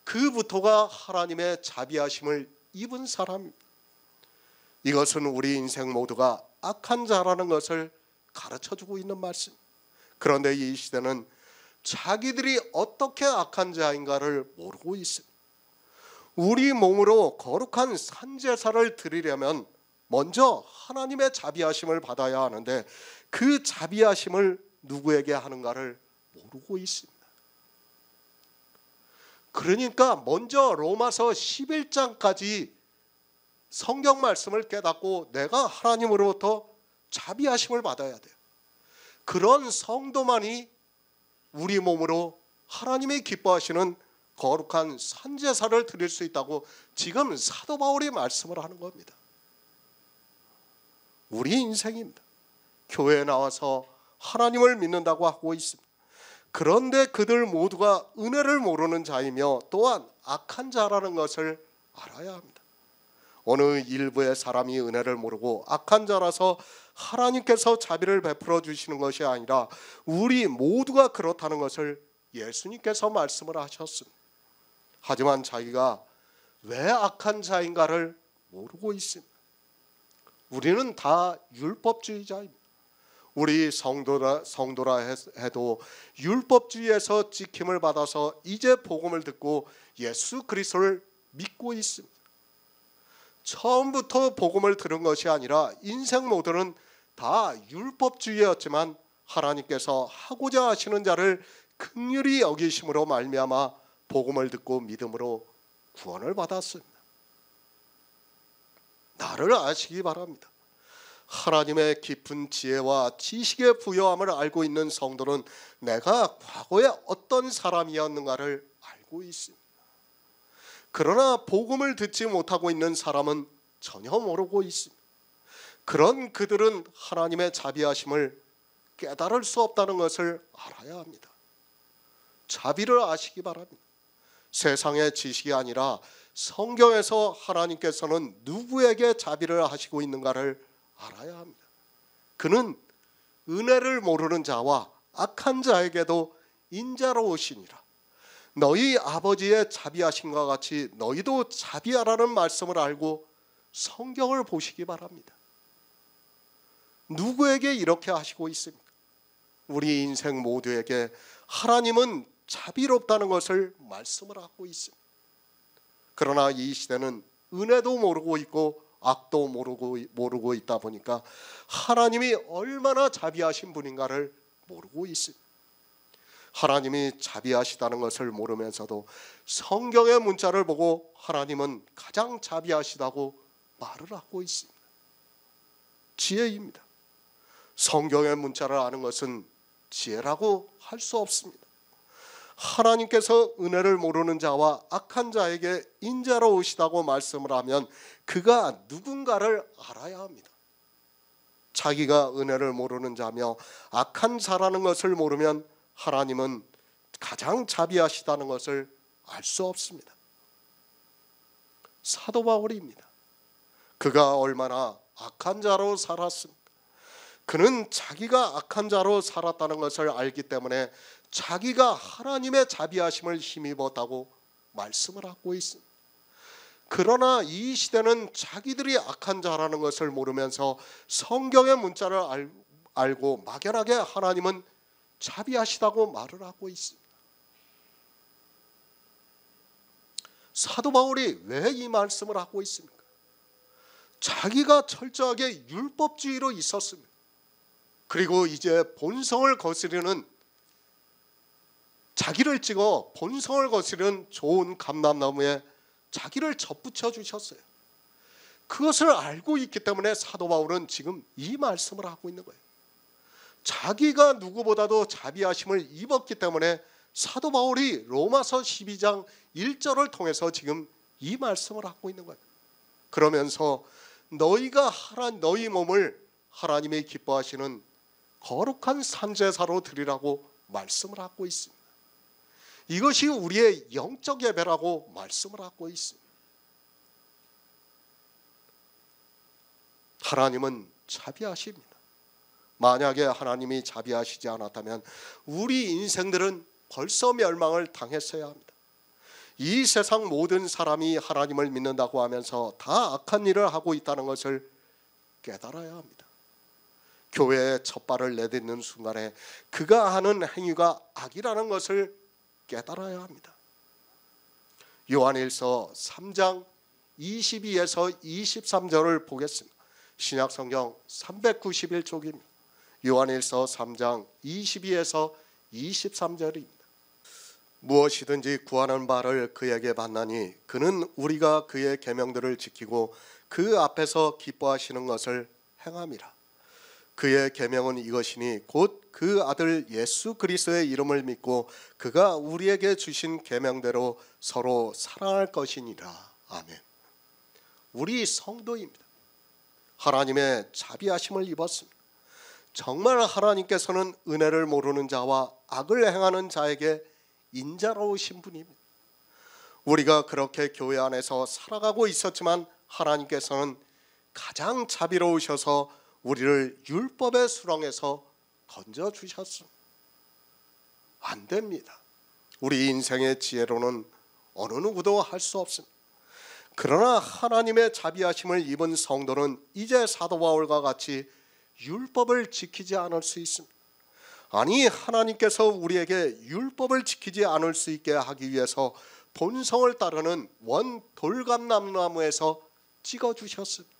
그부터가 하나님의 자비하심을 입은 사람입니다. 이것은 우리 인생 모두가 악한 자라는 것을 가르쳐주고 있는 말씀. 그런데 이 시대는 자기들이 어떻게 악한 자인가를 모르고 있습니다. 우리 몸으로 거룩한 산제사를 드리려면 먼저 하나님의 자비하심을 받아야 하는데 그 자비하심을 누구에게 하는가를 모르고 있습니다. 그러니까 먼저 로마서 11장까지 성경 말씀을 깨닫고 내가 하나님으로부터 자비하심을 받아야 돼요. 그런 성도만이 우리 몸으로 하나님이 기뻐하시는 거룩한 산제사를 드릴 수 있다고 지금 사도 바울이 말씀을 하는 겁니다. 우리 인생입니다. 교회에 나와서 하나님을 믿는다고 하고 있습니다. 그런데 그들 모두가 은혜를 모르는 자이며 또한 악한 자라는 것을 알아야 합니다. 어느 일부의 사람이 은혜를 모르고 악한 자라서 하나님께서 자비를 베풀어 주시는 것이 아니라 우리 모두가 그렇다는 것을 예수님께서 말씀을 하셨습니다. 하지만 자기가 왜 악한 자인가를 모르고 있습니다. 우리는 다 율법주의자입니다. 우리 성도라 해도 율법주의에서 찍힘을 받아서 이제 복음을 듣고 예수 그리스도를 믿고 있습니다. 처음부터 복음을 들은 것이 아니라 인생 모두는 다 율법주의였지만 하나님께서 하고자 하시는 자를 긍휼히 여기심으로 말미암아 복음을 듣고 믿음으로 구원을 받았습니다. 나를 아시기 바랍니다. 하나님의 깊은 지혜와 지식의 부요함을 알고 있는 성도는 내가 과거에 어떤 사람이었는가를 알고 있습니다. 그러나 복음을 듣지 못하고 있는 사람은 전혀 모르고 있습니다. 그런 그들은 하나님의 자비하심을 깨달을 수 없다는 것을 알아야 합니다. 자비를 아시기 바랍니다. 세상의 지식이 아니라 성경에서 하나님께서는 누구에게 자비를 하시고 있는가를 알아야 합니다. 그는 은혜를 모르는 자와 악한 자에게도 인자로우시니라. 너희 아버지의 자비하심과 같이 너희도 자비하라는 말씀을 알고 성경을 보시기 바랍니다. 누구에게 이렇게 하시고 있습니까? 우리 인생 모두에게 하나님은 자비롭다는 것을 말씀을 하고 있습니다. 그러나 이 시대는 은혜도 모르고 있고 악도 모르고 있다 보니까 하나님이 얼마나 자비하신 분인가를 모르고 있습니다. 하나님이 자비하시다는 것을 모르면서도 성경의 문자를 보고 하나님은 가장 자비하시다고 말을 하고 있습니다. 지혜입니다. 성경의 문자를 아는 것은 지혜라고 할 수 없습니다. 하나님께서 은혜를 모르는 자와 악한 자에게 인자로우시다고 말씀을 하면 그가 누군가를 알아야 합니다. 자기가 은혜를 모르는 자며 악한 자라는 것을 모르면 하나님은 가장 자비하시다는 것을 알 수 없습니다. 사도 바울입니다. 그가 얼마나 악한 자로 살았습니까? 그는 자기가 악한 자로 살았다는 것을 알기 때문에 자기가 하나님의 자비하심을 힘입었다고 말씀을 하고 있습니다. 그러나 이 시대는 자기들이 악한 자라는 것을 모르면서 성경의 문자를 알고 막연하게 하나님은 자비하시다고 말을 하고 있습니다. 사도 바울이 왜 이 말씀을 하고 있습니까? 자기가 철저하게 율법주의로 있었습니다. 그리고 이제 본성을 거스르는 자기를 찍어 본성을 거스르는 좋은 감람나무에 자기를 접붙여 주셨어요. 그것을 알고 있기 때문에 사도 바울은 지금 이 말씀을 하고 있는 거예요. 자기가 누구보다도 자비하심을 입었기 때문에 사도 바울이 로마서 12장 1절을 통해서 지금 이 말씀을 하고 있는 거예요. 그러면서 너희가 너희 몸을 하나님이 기뻐하시는 거룩한 산제사로 드리라고 말씀을 하고 있습니다. 이것이 우리의 영적 예배라고 말씀을 하고 있습니다. 하나님은 자비하십니다. 만약에 하나님이 자비하시지 않았다면 우리 인생들은 벌써 멸망을 당했어야 합니다. 이 세상 모든 사람이 하나님을 믿는다고 하면서 다 악한 일을 하고 있다는 것을 깨달아야 합니다. 교회에 첫 발을 내딛는 순간에 그가 하는 행위가 악이라는 것을 깨달아야 합니다. 요한일서 3장 22에서 23절을 보겠습니다. 신약성경 391쪽입니다. 요한일서 3장 22에서 23절입니다. 무엇이든지 구하는 바를 그에게 받나니 그는 우리가 그의 계명들을 지키고 그 앞에서 기뻐하시는 것을 행함이라. 그의 계명은 이것이니 곧 그 아들 예수 그리스도의 이름을 믿고 그가 우리에게 주신 계명대로 서로 사랑할 것이니라. 아멘. 우리 성도입니다. 하나님의 자비하심을 입었습니다. 정말 하나님께서는 은혜를 모르는 자와 악을 행하는 자에게 인자로우신 분입니다. 우리가 그렇게 교회 안에서 살아가고 있었지만 하나님께서는 가장 자비로우셔서 우리를 율법의 수렁에서 건져주셨습니다. 안 됩니다. 우리 인생의 지혜로는 어느 누구도 할 수 없습니다. 그러나 하나님의 자비하심을 입은 성도는 이제 사도 바울과 같이 율법을 지키지 않을 수 있습니다. 아니, 하나님께서 우리에게 율법을 지키지 않을 수 있게 하기 위해서 본성을 따르는 원 돌감나무에서 찍어주셨습니다.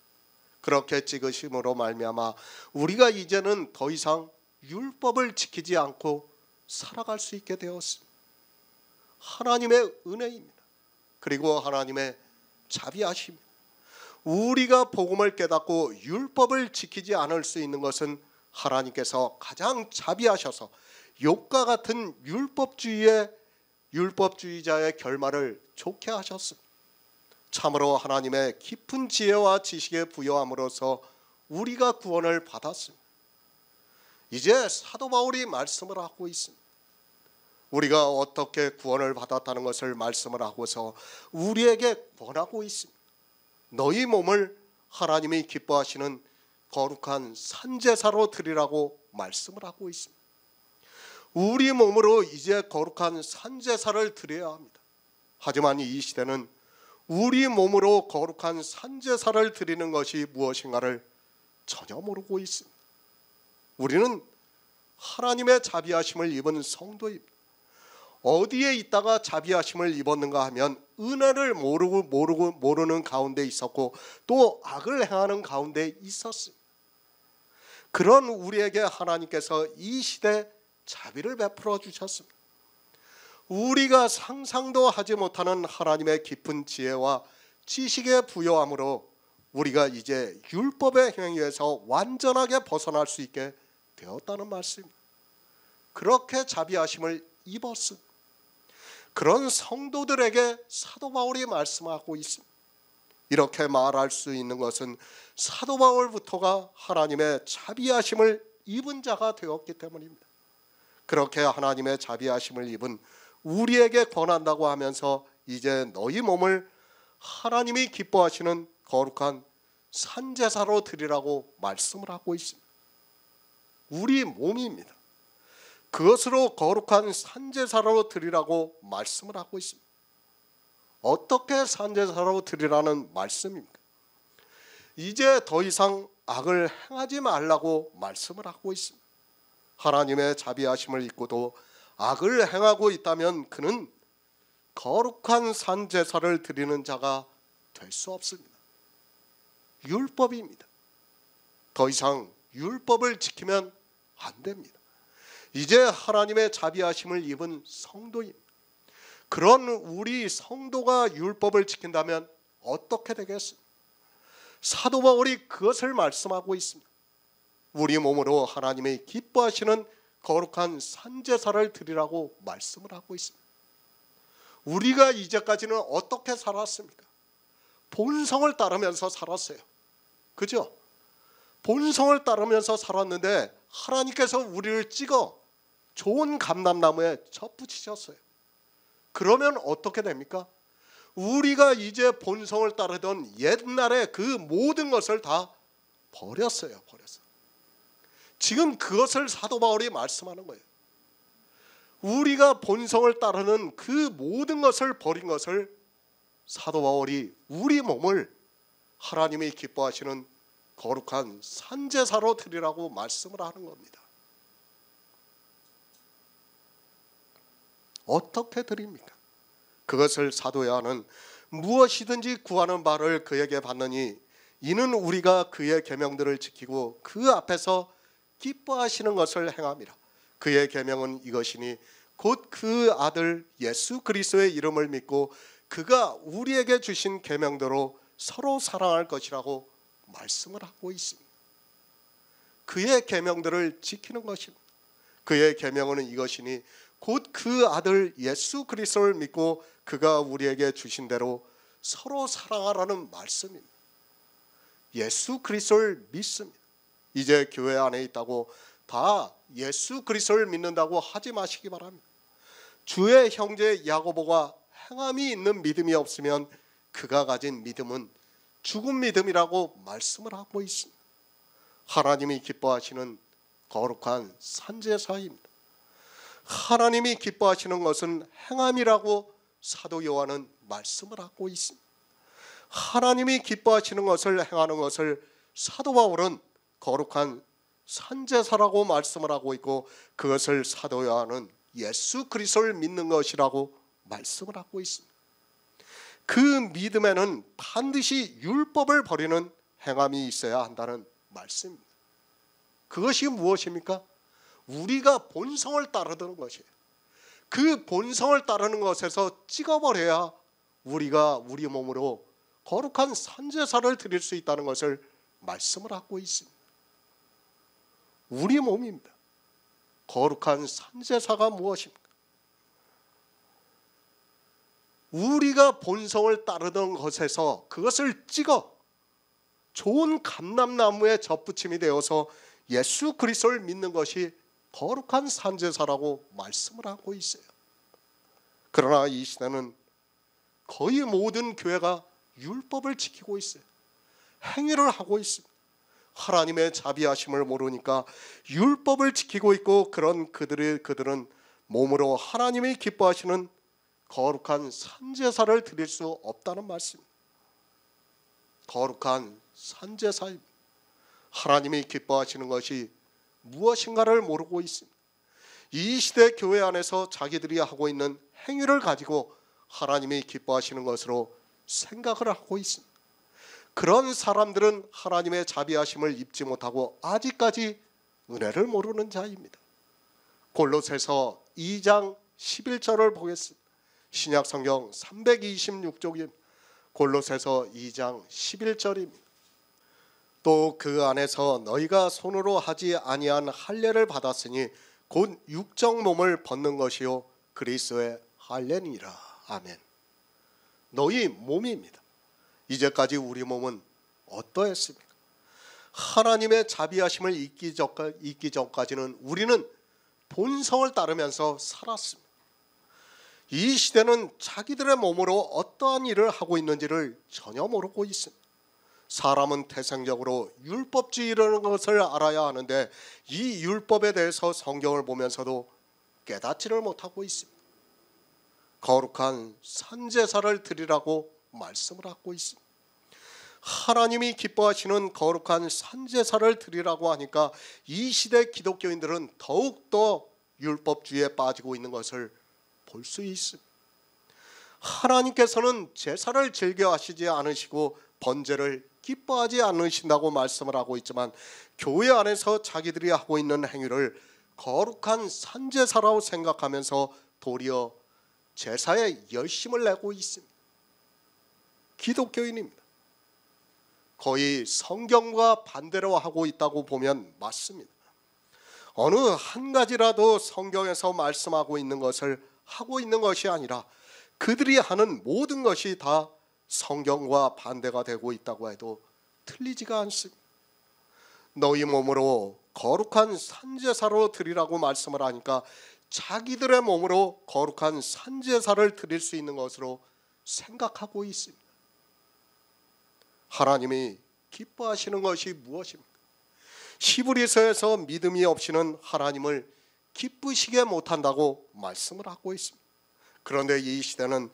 그렇게 찍으심으로 말미암아 우리가 이제는 더 이상 율법을 지키지 않고 살아갈 수 있게 되었습니다. 하나님의 은혜입니다. 그리고 하나님의 자비하심입니다. 우리가 복음을 깨닫고 율법을 지키지 않을 수 있는 것은 하나님께서 가장 자비하셔서 욥과 같은 율법주의자의 결말을 좋게 하셨습니다. 참으로 하나님의 깊은 지혜와 지식에 부여함으로써 우리가 구원을 받았습니다. 이제 사도 바울이 말씀을 하고 있습니다. 우리가 어떻게 구원을 받았다는 것을 말씀을 하고서 우리에게 권하고 있습니다. 너희 몸을 하나님이 기뻐하시는 거룩한 산제사로 드리라고 말씀을 하고 있습니다. 우리 몸으로 이제 거룩한 산제사를 드려야 합니다. 하지만 이 시대는 우리 몸으로 거룩한 산제사를 드리는 것이 무엇인가를 전혀 모르고 있습니다. 우리는 하나님의 자비하심을 입은 성도입니다. 어디에 있다가 자비하심을 입었는가 하면 은혜를 모르는 가운데 있었고 또 악을 행하는 가운데 있었습니다. 그런 우리에게 하나님께서 이 시대 자비를 베풀어 주셨습니다. 우리가 상상도 하지 못하는 하나님의 깊은 지혜와 지식의 부여함으로 우리가 이제 율법의 행위에서 완전하게 벗어날 수 있게 되었다는 말씀입니다. 그렇게 자비하심을 입었습니다. 그런 성도들에게 사도 바울이 말씀하고 있습니다. 이렇게 말할 수 있는 것은 사도 바울부터가 하나님의 자비하심을 입은 자가 되었기 때문입니다. 그렇게 하나님의 자비하심을 입은 우리에게 권한다고 하면서 이제 너희 몸을 하나님이 기뻐하시는 거룩한 산제사로 드리라고 말씀을 하고 있습니다. 우리 몸입니다. 그것으로 거룩한 산제사로 드리라고 말씀을 하고 있습니다. 어떻게 산제사로 드리라는 말씀입니까? 이제 더 이상 악을 행하지 말라고 말씀을 하고 있습니다. 하나님의 자비하심을 입고도 악을 행하고 있다면 그는 거룩한 산제사를 드리는 자가 될 수 없습니다. 율법입니다. 더 이상 율법을 지키면 안 됩니다. 이제 하나님의 자비하심을 입은 성도입니다. 그런 우리 성도가 율법을 지킨다면 어떻게 되겠습니까? 사도 바울이 그것을 말씀하고 있습니다. 우리 몸으로 하나님이 기뻐하시는 거룩한 산제사를 드리라고 말씀을 하고 있습니다. 우리가 이제까지는 어떻게 살았습니까? 본성을 따르면서 살았어요. 그죠? 본성을 따르면서 살았는데 하나님께서 우리를 찍어 좋은 감람나무에 접붙이셨어요. 그러면 어떻게 됩니까? 우리가 이제 본성을 따르던 옛날의 그 모든 것을 다 버렸어요. 지금 그것을 사도 바울이 말씀하는 거예요. 우리가 본성을 따르는 그 모든 것을 버린 것을 사도 바울이 우리 몸을 하나님이 기뻐하시는 거룩한 산제사로 드리라고 말씀을 하는 겁니다. 어떻게 드립니까? 그것을 사도 요한은 무엇이든지 구하는 바를 그에게 받느니 이는 우리가 그의 계명들을 지키고 그 앞에서 기뻐하시는 것을 행함이라. 그의 계명은 이것이니 곧 그 아들 예수 그리스도의 이름을 믿고 그가 우리에게 주신 계명대로 서로 사랑할 것이라고 말씀을 하고 있습니다. 그의 계명들을 지키는 것입니다. 그의 계명은 이것이니 곧 그 아들 예수 그리스도를 믿고 그가 우리에게 주신 대로 서로 사랑하라는 말씀입니다. 예수 그리스도를 믿습니다. 이제 교회 안에 있다고 다 예수 그리스도를 믿는다고 하지 마시기 바랍니다. 주의 형제 야고보가 행함이 있는 믿음이 없으면 그가 가진 믿음은 죽은 믿음이라고 말씀을 하고 있습니다. 하나님이 기뻐하시는 거룩한 산제사입니다. 하나님이 기뻐하시는 것은 행함이라고 사도 요한은 말씀을 하고 있습니다. 하나님이 기뻐하시는 것을 행하는 것을 사도 바울은 거룩한 산제사라고 말씀을 하고 있고 그것을 사도 요한은 예수 그리스도를 믿는 것이라고 말씀을 하고 있습니다. 그 믿음에는 반드시 율법을 버리는 행함이 있어야 한다는 말씀입니다. 그것이 무엇입니까? 우리가 본성을 따르는 것이에요. 그 본성을 따르는 것에서 찍어버려야 우리가 우리 몸으로 거룩한 산제사를 드릴 수 있다는 것을 말씀을 하고 있습니다. 우리 몸입니다. 거룩한 산제사가 무엇입니까? 우리가 본성을 따르던 것에서 그것을 찍어 좋은 감람나무에 접붙임이 되어서 예수 그리스도를 믿는 것이 거룩한 산제사라고 말씀을 하고 있어요. 그러나 이 시대는 거의 모든 교회가 율법을 지키고 있어요. 행위를 하고 있습니다. 하나님의 자비하심을 모르니까 율법을 지키고 있고 그런 그들은 몸으로 하나님이 기뻐하시는 거룩한 산제사를 드릴 수 없다는 말씀입니다. 거룩한 산제사입니다. 하나님이 기뻐하시는 것이 무엇인가를 모르고 있습니다. 이 시대 교회 안에서 자기들이 하고 있는 행위를 가지고 하나님이 기뻐하시는 것으로 생각을 하고 있습니다. 그런 사람들은 하나님의 자비하심을 입지 못하고 아직까지 은혜를 모르는 자입니다. 골로새서 2장 11절을 보겠습니다. 신약성경 326쪽입니다. 골로새서 2장 11절입니다. 또 그 안에서 너희가 손으로 하지 아니한 할례를 받았으니 곧 육적 몸을 벗는 것이요 그리스도의 할례니라. 아멘. 너희 몸입니다. 이제까지 우리 몸은 어떠했습니까? 하나님의 자비하심을 잊기 전까지는 우리는 본성을 따르면서 살았습니다. 이 시대는 자기들의 몸으로 어떠한 일을 하고 있는지를 전혀 모르고 있습니다. 사람은 태생적으로 율법주의라는 것을 알아야 하는데 이 율법에 대해서 성경을 보면서도 깨닫지를 못하고 있습니다. 거룩한 산제사를 드리라고 말씀을 하고 있습니다. 하나님이 기뻐하시는 거룩한 산제사를 드리라고 하니까 이 시대 기독교인들은 더욱더 율법주의에 빠지고 있는 것을 볼 수 있습니다. 하나님께서는 제사를 즐겨 하시지 않으시고 번제를 기뻐하지 않으신다고 말씀을 하고 있지만 교회 안에서 자기들이 하고 있는 행위를 거룩한 산제사라고 생각하면서 도리어 제사에 열심을 내고 있습니다. 기독교인입니다. 거의 성경과 반대로 하고 있다고 보면 맞습니다. 어느 한 가지라도 성경에서 말씀하고 있는 것을 하고 있는 것이 아니라 그들이 하는 모든 것이 다 성경과 반대가 되고 있다고 해도 틀리지가 않습니다. 너희 몸으로 거룩한 산제사로 드리라고 말씀을 하니까 자기들의 몸으로 거룩한 산제사를 드릴 수 있는 것으로 생각하고 있습니다. 하나님이 기뻐하시는 것이 무엇입니까? 히브리서에서 믿음이 없이는 하나님을 기쁘시게 못한다고 말씀을 하고 있습니다. 그런데 이 시대는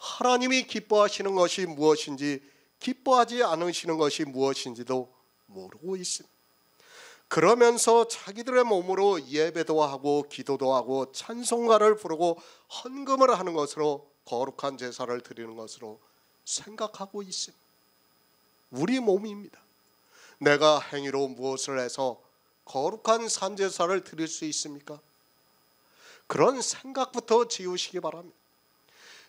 하나님이 기뻐하시는 것이 무엇인지 기뻐하지 않으시는 것이 무엇인지도 모르고 있습니다. 그러면서 자기들의 몸으로 예배도 하고 기도도 하고 찬송가를 부르고 헌금을 하는 것으로 거룩한 제사를 드리는 것으로 생각하고 있습니다. 우리 몸입니다. 내가 행위로 무엇을 해서 거룩한 산제사를 드릴 수 있습니까? 그런 생각부터 지우시기 바랍니다.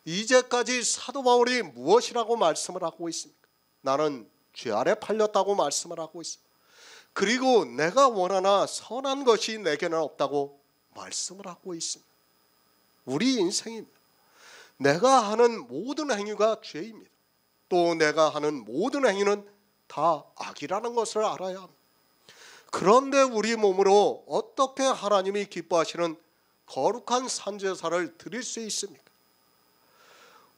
이제까지 사도 바울이 무엇이라고 말씀을 하고 있습니까? 나는 죄 아래 팔렸다고 말씀을 하고 있습니다. 그리고 내가 원하나 선한 것이 내게는 없다고 말씀을 하고 있습니다. 우리 인생입니다. 내가 하는 모든 행위가 죄입니다. 또 내가 하는 모든 행위는 다 악이라는 것을 알아야 합니다. 그런데 우리 몸으로 어떻게 하나님이 기뻐하시는 거룩한 산제사를 드릴 수 있습니까?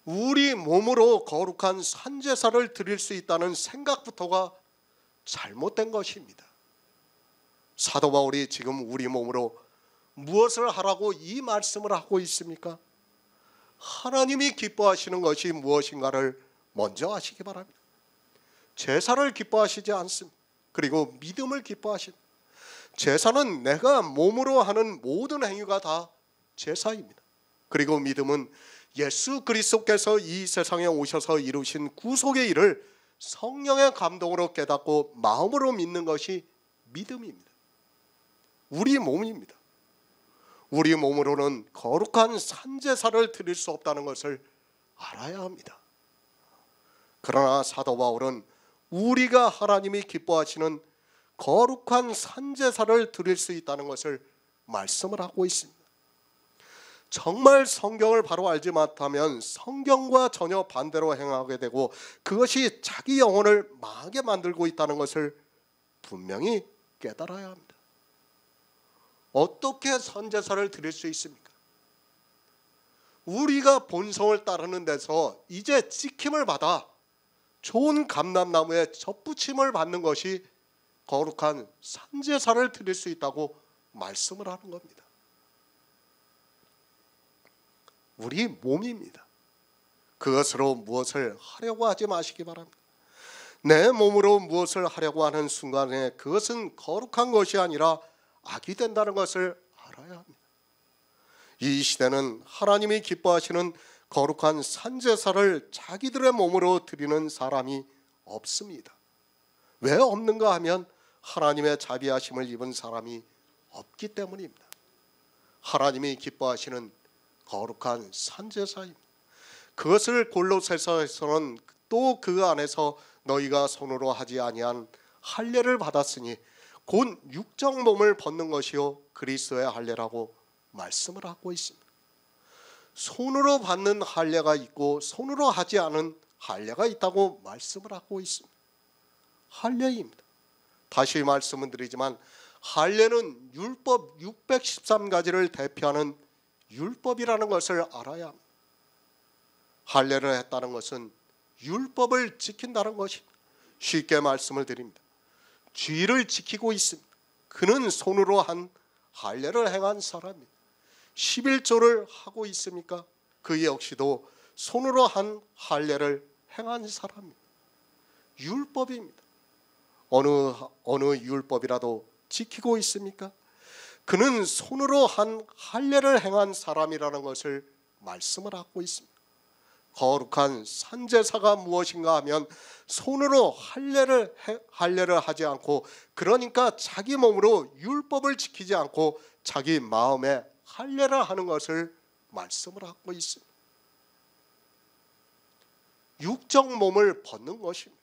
우리 몸으로 거룩한 산제사를 드릴 수 있다는 생각부터가 잘못된 것입니다. 사도 바울이 지금 우리 몸으로 무엇을 하라고 이 말씀을 하고 있습니까? 하나님이 기뻐하시는 것이 무엇인가를 먼저 아시기 바랍니다. 제사를 기뻐하시지 않습니다. 그리고 믿음을 기뻐하십니다. 제사는 내가 몸으로 하는 모든 행위가 다 제사입니다. 그리고 믿음은 예수 그리스도께서 이 세상에 오셔서 이루신 구속의 일을 성령의 감동으로 깨닫고 마음으로 믿는 것이 믿음입니다. 우리 몸입니다. 우리 몸으로는 거룩한 산제사를 드릴 수 없다는 것을 알아야 합니다. 그러나 사도 바울은 우리가 하나님이 기뻐하시는 거룩한 산제사를 드릴 수 있다는 것을 말씀을 하고 있습니다. 정말 성경을 바로 알지 못하면 성경과 전혀 반대로 행하게 되고 그것이 자기 영혼을 망하게 만들고 있다는 것을 분명히 깨달아야 합니다. 어떻게 산제사를 드릴 수 있습니까? 우리가 본성을 따르는 데서 이제 지킴을 받아 좋은 감람나무에 접붙임을 받는 것이 거룩한 산제사를 드릴 수 있다고 말씀을 하는 겁니다. 우리 몸입니다. 그것으로 무엇을 하려고 하지 마시기 바랍니다. 내 몸으로 무엇을 하려고 하는 순간에 그것은 거룩한 것이 아니라 악이 된다는 것을 알아야 합니다. 이 시대는 하나님이 기뻐하시는 거룩한 산제사를 자기들의 몸으로 드리는 사람이 없습니다. 왜 없는가 하면 하나님의 자비하심을 입은 사람이 없기 때문입니다. 하나님이 기뻐하시는 거룩한 산제사입니다. 그것을 골로새서에서는 또 그 안에서 너희가 손으로 하지 아니한 할례를 받았으니 곧 육적 몸을 벗는 것이요 그리스도의 할례라고 말씀을 하고 있습니다. 손으로 받는 할례가 있고 손으로 하지 않은 할례가 있다고 말씀을 하고 있습니다. 할례입니다. 다시 말씀을 드리지만 할례는 율법 613가지를 대표하는 율법이라는 것을 알아야 합니다. 할례를 했다는 것은 율법을 지킨다는 것입니다. 쉽게 말씀을 드립니다. 쥐를 지키고 있습니다. 그는 손으로 한 할례를 행한 사람입니다. 11조를 하고 있습니까? 그 역시도 손으로 한 할례를 행한 사람입니다. 율법입니다. 어느 율법이라도 지키고 있습니까? 그는 손으로 한 할례를 행한 사람이라는 것을 말씀을 하고 있습니다. 거룩한 산제사가 무엇인가 하면 손으로 할례를 하지 않고 그러니까 자기 몸으로 율법을 지키지 않고 자기 마음에 할례를 하는 것을 말씀을 하고 있습니다. 육적 몸을 벗는 것입니다.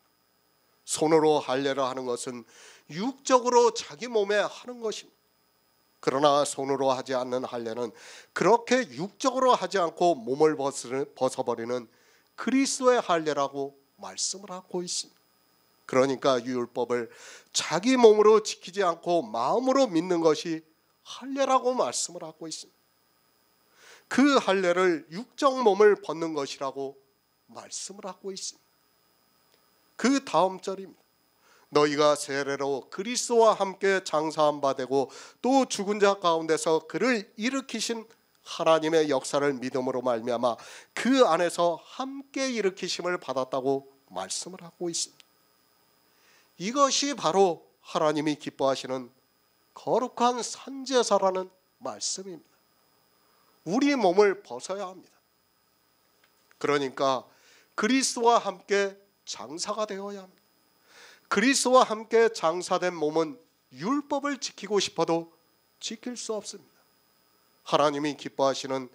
손으로 할례를 하는 것은 육적으로 자기 몸에 하는 것입니다. 그러나 손으로 하지 않는 할례는 그렇게 육적으로 하지 않고 몸을 벗어버리는 그리스도의 할례라고 말씀을 하고 있습니다. 그러니까 율법을 자기 몸으로 지키지 않고 마음으로 믿는 것이 할례라고 말씀을 하고 있습니다. 그 할례를 육적 몸을 벗는 것이라고 말씀을 하고 있습니다. 그 다음 절입니다. 너희가 세례로 그리스도와 함께 장사한 바 되고 또 죽은 자 가운데서 그를 일으키신 하나님의 역사를 믿음으로 말미암아 그 안에서 함께 일으키심을 받았다고 말씀을 하고 있습니다. 이것이 바로 하나님이 기뻐하시는 거룩한 산제사라는 말씀입니다. 우리 몸을 벗어야 합니다. 그러니까 그리스도와 함께 장사가 되어야 합니다. 그리스도와 함께 장사된 몸은 율법을 지키고 싶어도 지킬 수 없습니다. 하나님이 기뻐하시는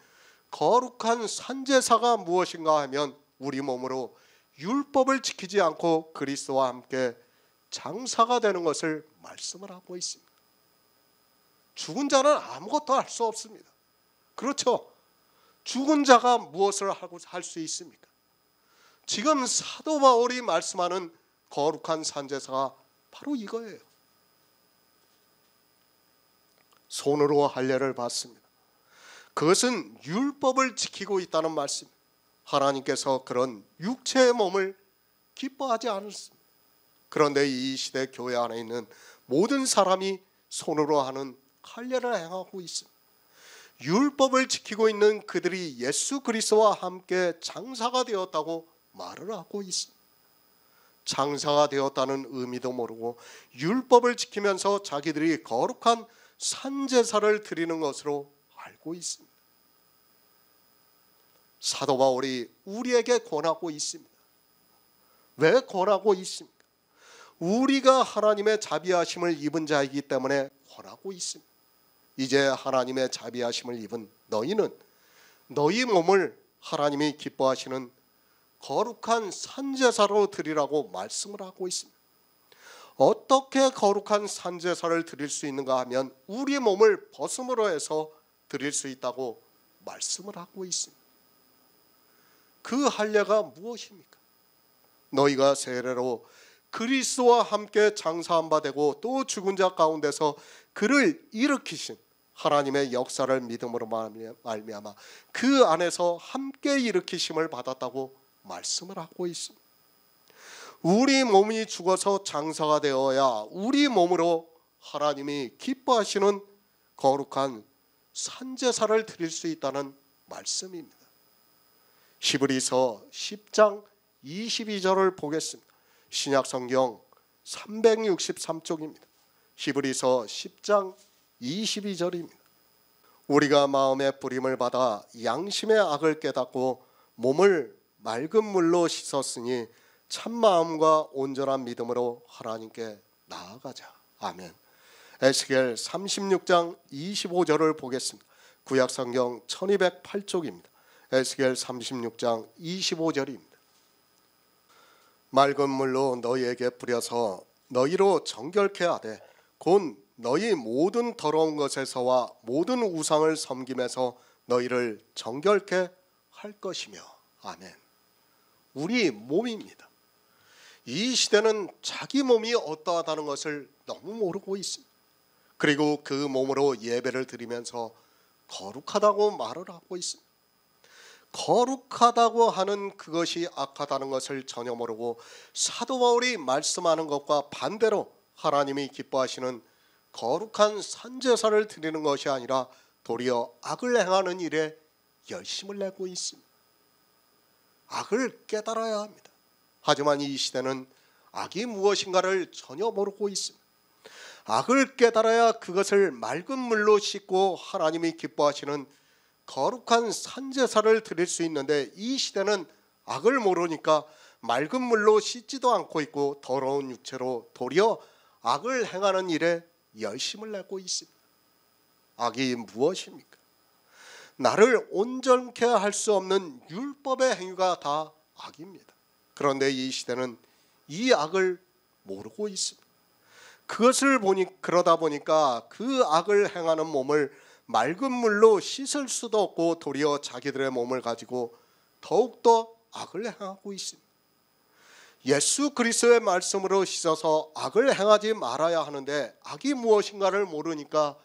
거룩한 산제사가 무엇인가 하면 우리 몸으로 율법을 지키지 않고 그리스도와 함께 장사가 되는 것을 말씀을 하고 있습니다. 죽은 자는 아무것도 할 수 없습니다. 그렇죠? 죽은 자가 무엇을 하고 할 수 있습니까? 지금 사도 바울이 말씀하는 거룩한 산제사가 바로 이거예요. 손으로 할례를 받습니다. 그것은 율법을 지키고 있다는 말씀. 하나님께서 그런 육체의 몸을 기뻐하지 않으십니다. 그런데 이 시대 교회 안에 있는 모든 사람이 손으로 하는 할례를 행하고 있습니다. 율법을 지키고 있는 그들이 예수 그리스도와 함께 장사가 되었다고 말을 하고 있습니다. 장사가 되었다는 의미도 모르고 율법을 지키면서 자기들이 거룩한 산제사를 드리는 것으로 알고 있습니다. 사도 바울이 우리에게 권하고 있습니다. 왜 권하고 있습니까? 우리가 하나님의 자비하심을 입은 자이기 때문에 권하고 있습니다. 이제 하나님의 자비하심을 입은 너희는 너희 몸을 하나님이 기뻐하시는 거룩한 산제사로 드리라고 말씀을 하고 있습니다. 어떻게 거룩한 산제사를 드릴 수 있는가 하면 우리 몸을 벗음으로 해서 드릴 수 있다고 말씀을 하고 있습니다. 그 할례가 무엇입니까? 너희가 세례로 그리스도와 함께 장사한 바 되고 또 죽은 자 가운데서 그를 일으키신 하나님의 역사를 믿음으로 말미암아 그 안에서 함께 일으키심을 받았다고 말씀을 하고 있습니다. 우리 몸이 죽어서 장사가 되어야 우리 몸으로 하나님이 기뻐하시는 거룩한 산제사를 드릴 수 있다는 말씀입니다. 히브리서 10장 22절을 보겠습니다. 신약성경 363쪽입니다. 히브리서 10장 22절입니다. 우리가 마음의 부림을 받아 양심의 악을 깨닫고 몸을 맑은 물로 씻었으니 참마음과 온전한 믿음으로 하나님께 나아가자. 아멘. 에스겔 36장 25절을 보겠습니다. 구약성경 1208쪽입니다. 에스겔 36장 25절입니다. 맑은 물로 너희에게 뿌려서 너희로 정결케 하되 곧 너희 모든 더러운 것에서와 모든 우상을 섬김에서 너희를 정결케 할 것이며. 아멘. 우리 몸입니다. 이 시대는 자기 몸이 어떠하다는 것을 너무 모르고 있습니다. 그리고 그 몸으로 예배를 드리면서 거룩하다고 말을 하고 있습니다. 거룩하다고 하는 그것이 악하다는 것을 전혀 모르고 사도 바울이 말씀하는 것과 반대로 하나님이 기뻐하시는 거룩한 산제사를 드리는 것이 아니라 도리어 악을 행하는 일에 열심을 내고 있습니다. 악을 깨달아야 합니다. 하지만 이 시대는 악이 무엇인가를 전혀 모르고 있습니다. 악을 깨달아야 그것을 맑은 물로 씻고 하나님이 기뻐하시는 거룩한 산제사를 드릴 수 있는데 이 시대는 악을 모르니까 맑은 물로 씻지도 않고 있고 더러운 육체로 도리어 악을 행하는 일에 열심을 내고 있습니다. 악이 무엇입니까? 나를 온전케 할 수 없는 율법의 행위가 다 악입니다. 그런데 이 시대는 이 악을 모르고 있습니다. 그것을 그러다 보니까 그 악을 행하는 몸을 맑은 물로 씻을 수도 없고 도리어 자기들의 몸을 가지고 더욱더 악을 행하고 있습니다. 예수 그리스도의 말씀으로 씻어서 악을 행하지 말아야 하는데 악이 무엇인가를 모르니까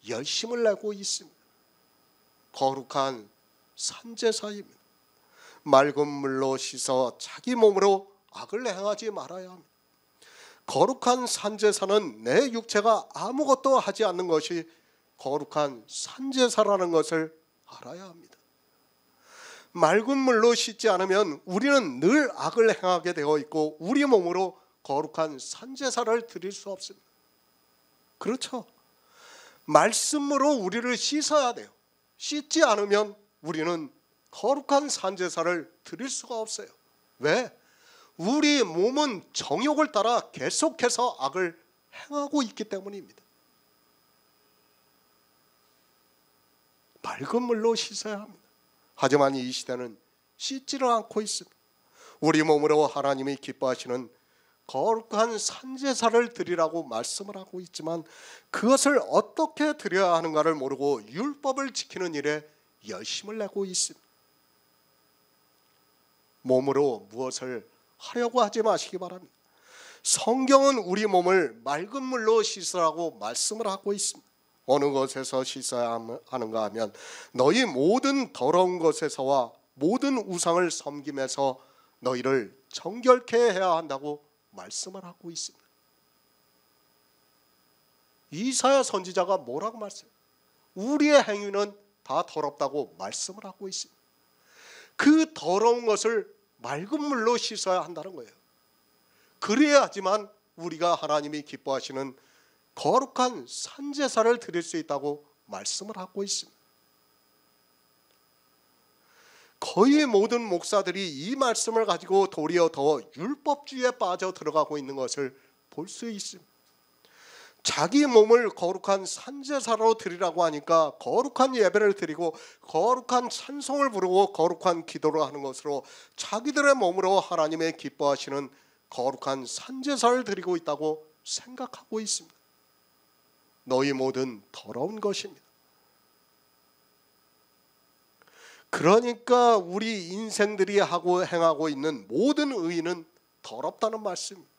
열심을 내고 있습니다. 거룩한 산제사입니다. 맑은 물로 씻어 자기 몸으로 악을 행하지 말아야 합니다. 거룩한 산제사는 내 육체가 아무것도 하지 않는 것이 거룩한 산제사라는 것을 알아야 합니다. 맑은 물로 씻지 않으면 우리는 늘 악을 행하게 되어 있고 우리 몸으로 거룩한 산제사를 드릴 수 없습니다. 그렇죠? 말씀으로 우리를 씻어야 돼요. 씻지 않으면 우리는 거룩한 산제사를 드릴 수가 없어요. 왜? 우리 몸은 정욕을 따라 계속해서 악을 행하고 있기 때문입니다. 맑은 물로 씻어야 합니다. 하지만 이 시대는 씻지를 않고 있습니다. 우리 몸으로 하나님이 기뻐하시는 거룩한 산제사를 드리라고 말씀을 하고 있지만 그것을 어떻게 드려야 하는가를 모르고 율법을 지키는 일에 열심을 내고 있습니다. 몸으로 무엇을 하려고 하지 마시기 바랍니다. 성경은 우리 몸을 맑은 물로 씻으라고 말씀을 하고 있습니다. 어느 것에서 씻어야 하는가 하면 너희 모든 더러운 것에서와 모든 우상을 섬김에서 너희를 정결케 해야 한다고 말씀을 하고 있습니다. 이사야 선지자가 뭐라고 말씀해요? 우리의 행위는 다 더럽다고 말씀을 하고 있습니다. 그 더러운 것을 맑은 물로 씻어야 한다는 거예요. 그래야지만 우리가 하나님이 기뻐하시는 거룩한 산제사를 드릴 수 있다고 말씀을 하고 있습니다. 거의 모든 목사들이 이 말씀을 가지고 도리어 더 율법주의에 빠져 들어가고 있는 것을 볼 수 있습니다. 자기 몸을 거룩한 산제사로 드리라고 하니까 거룩한 예배를 드리고 거룩한 찬송을 부르고 거룩한 기도를 하는 것으로 자기들의 몸으로 하나님의 기뻐하시는 거룩한 산제사를 드리고 있다고 생각하고 있습니다. 너희 모든 더러운 것입니다. 그러니까 우리 인생들이 하고 행하고 있는 모든 의는 더럽다는 말씀입니다.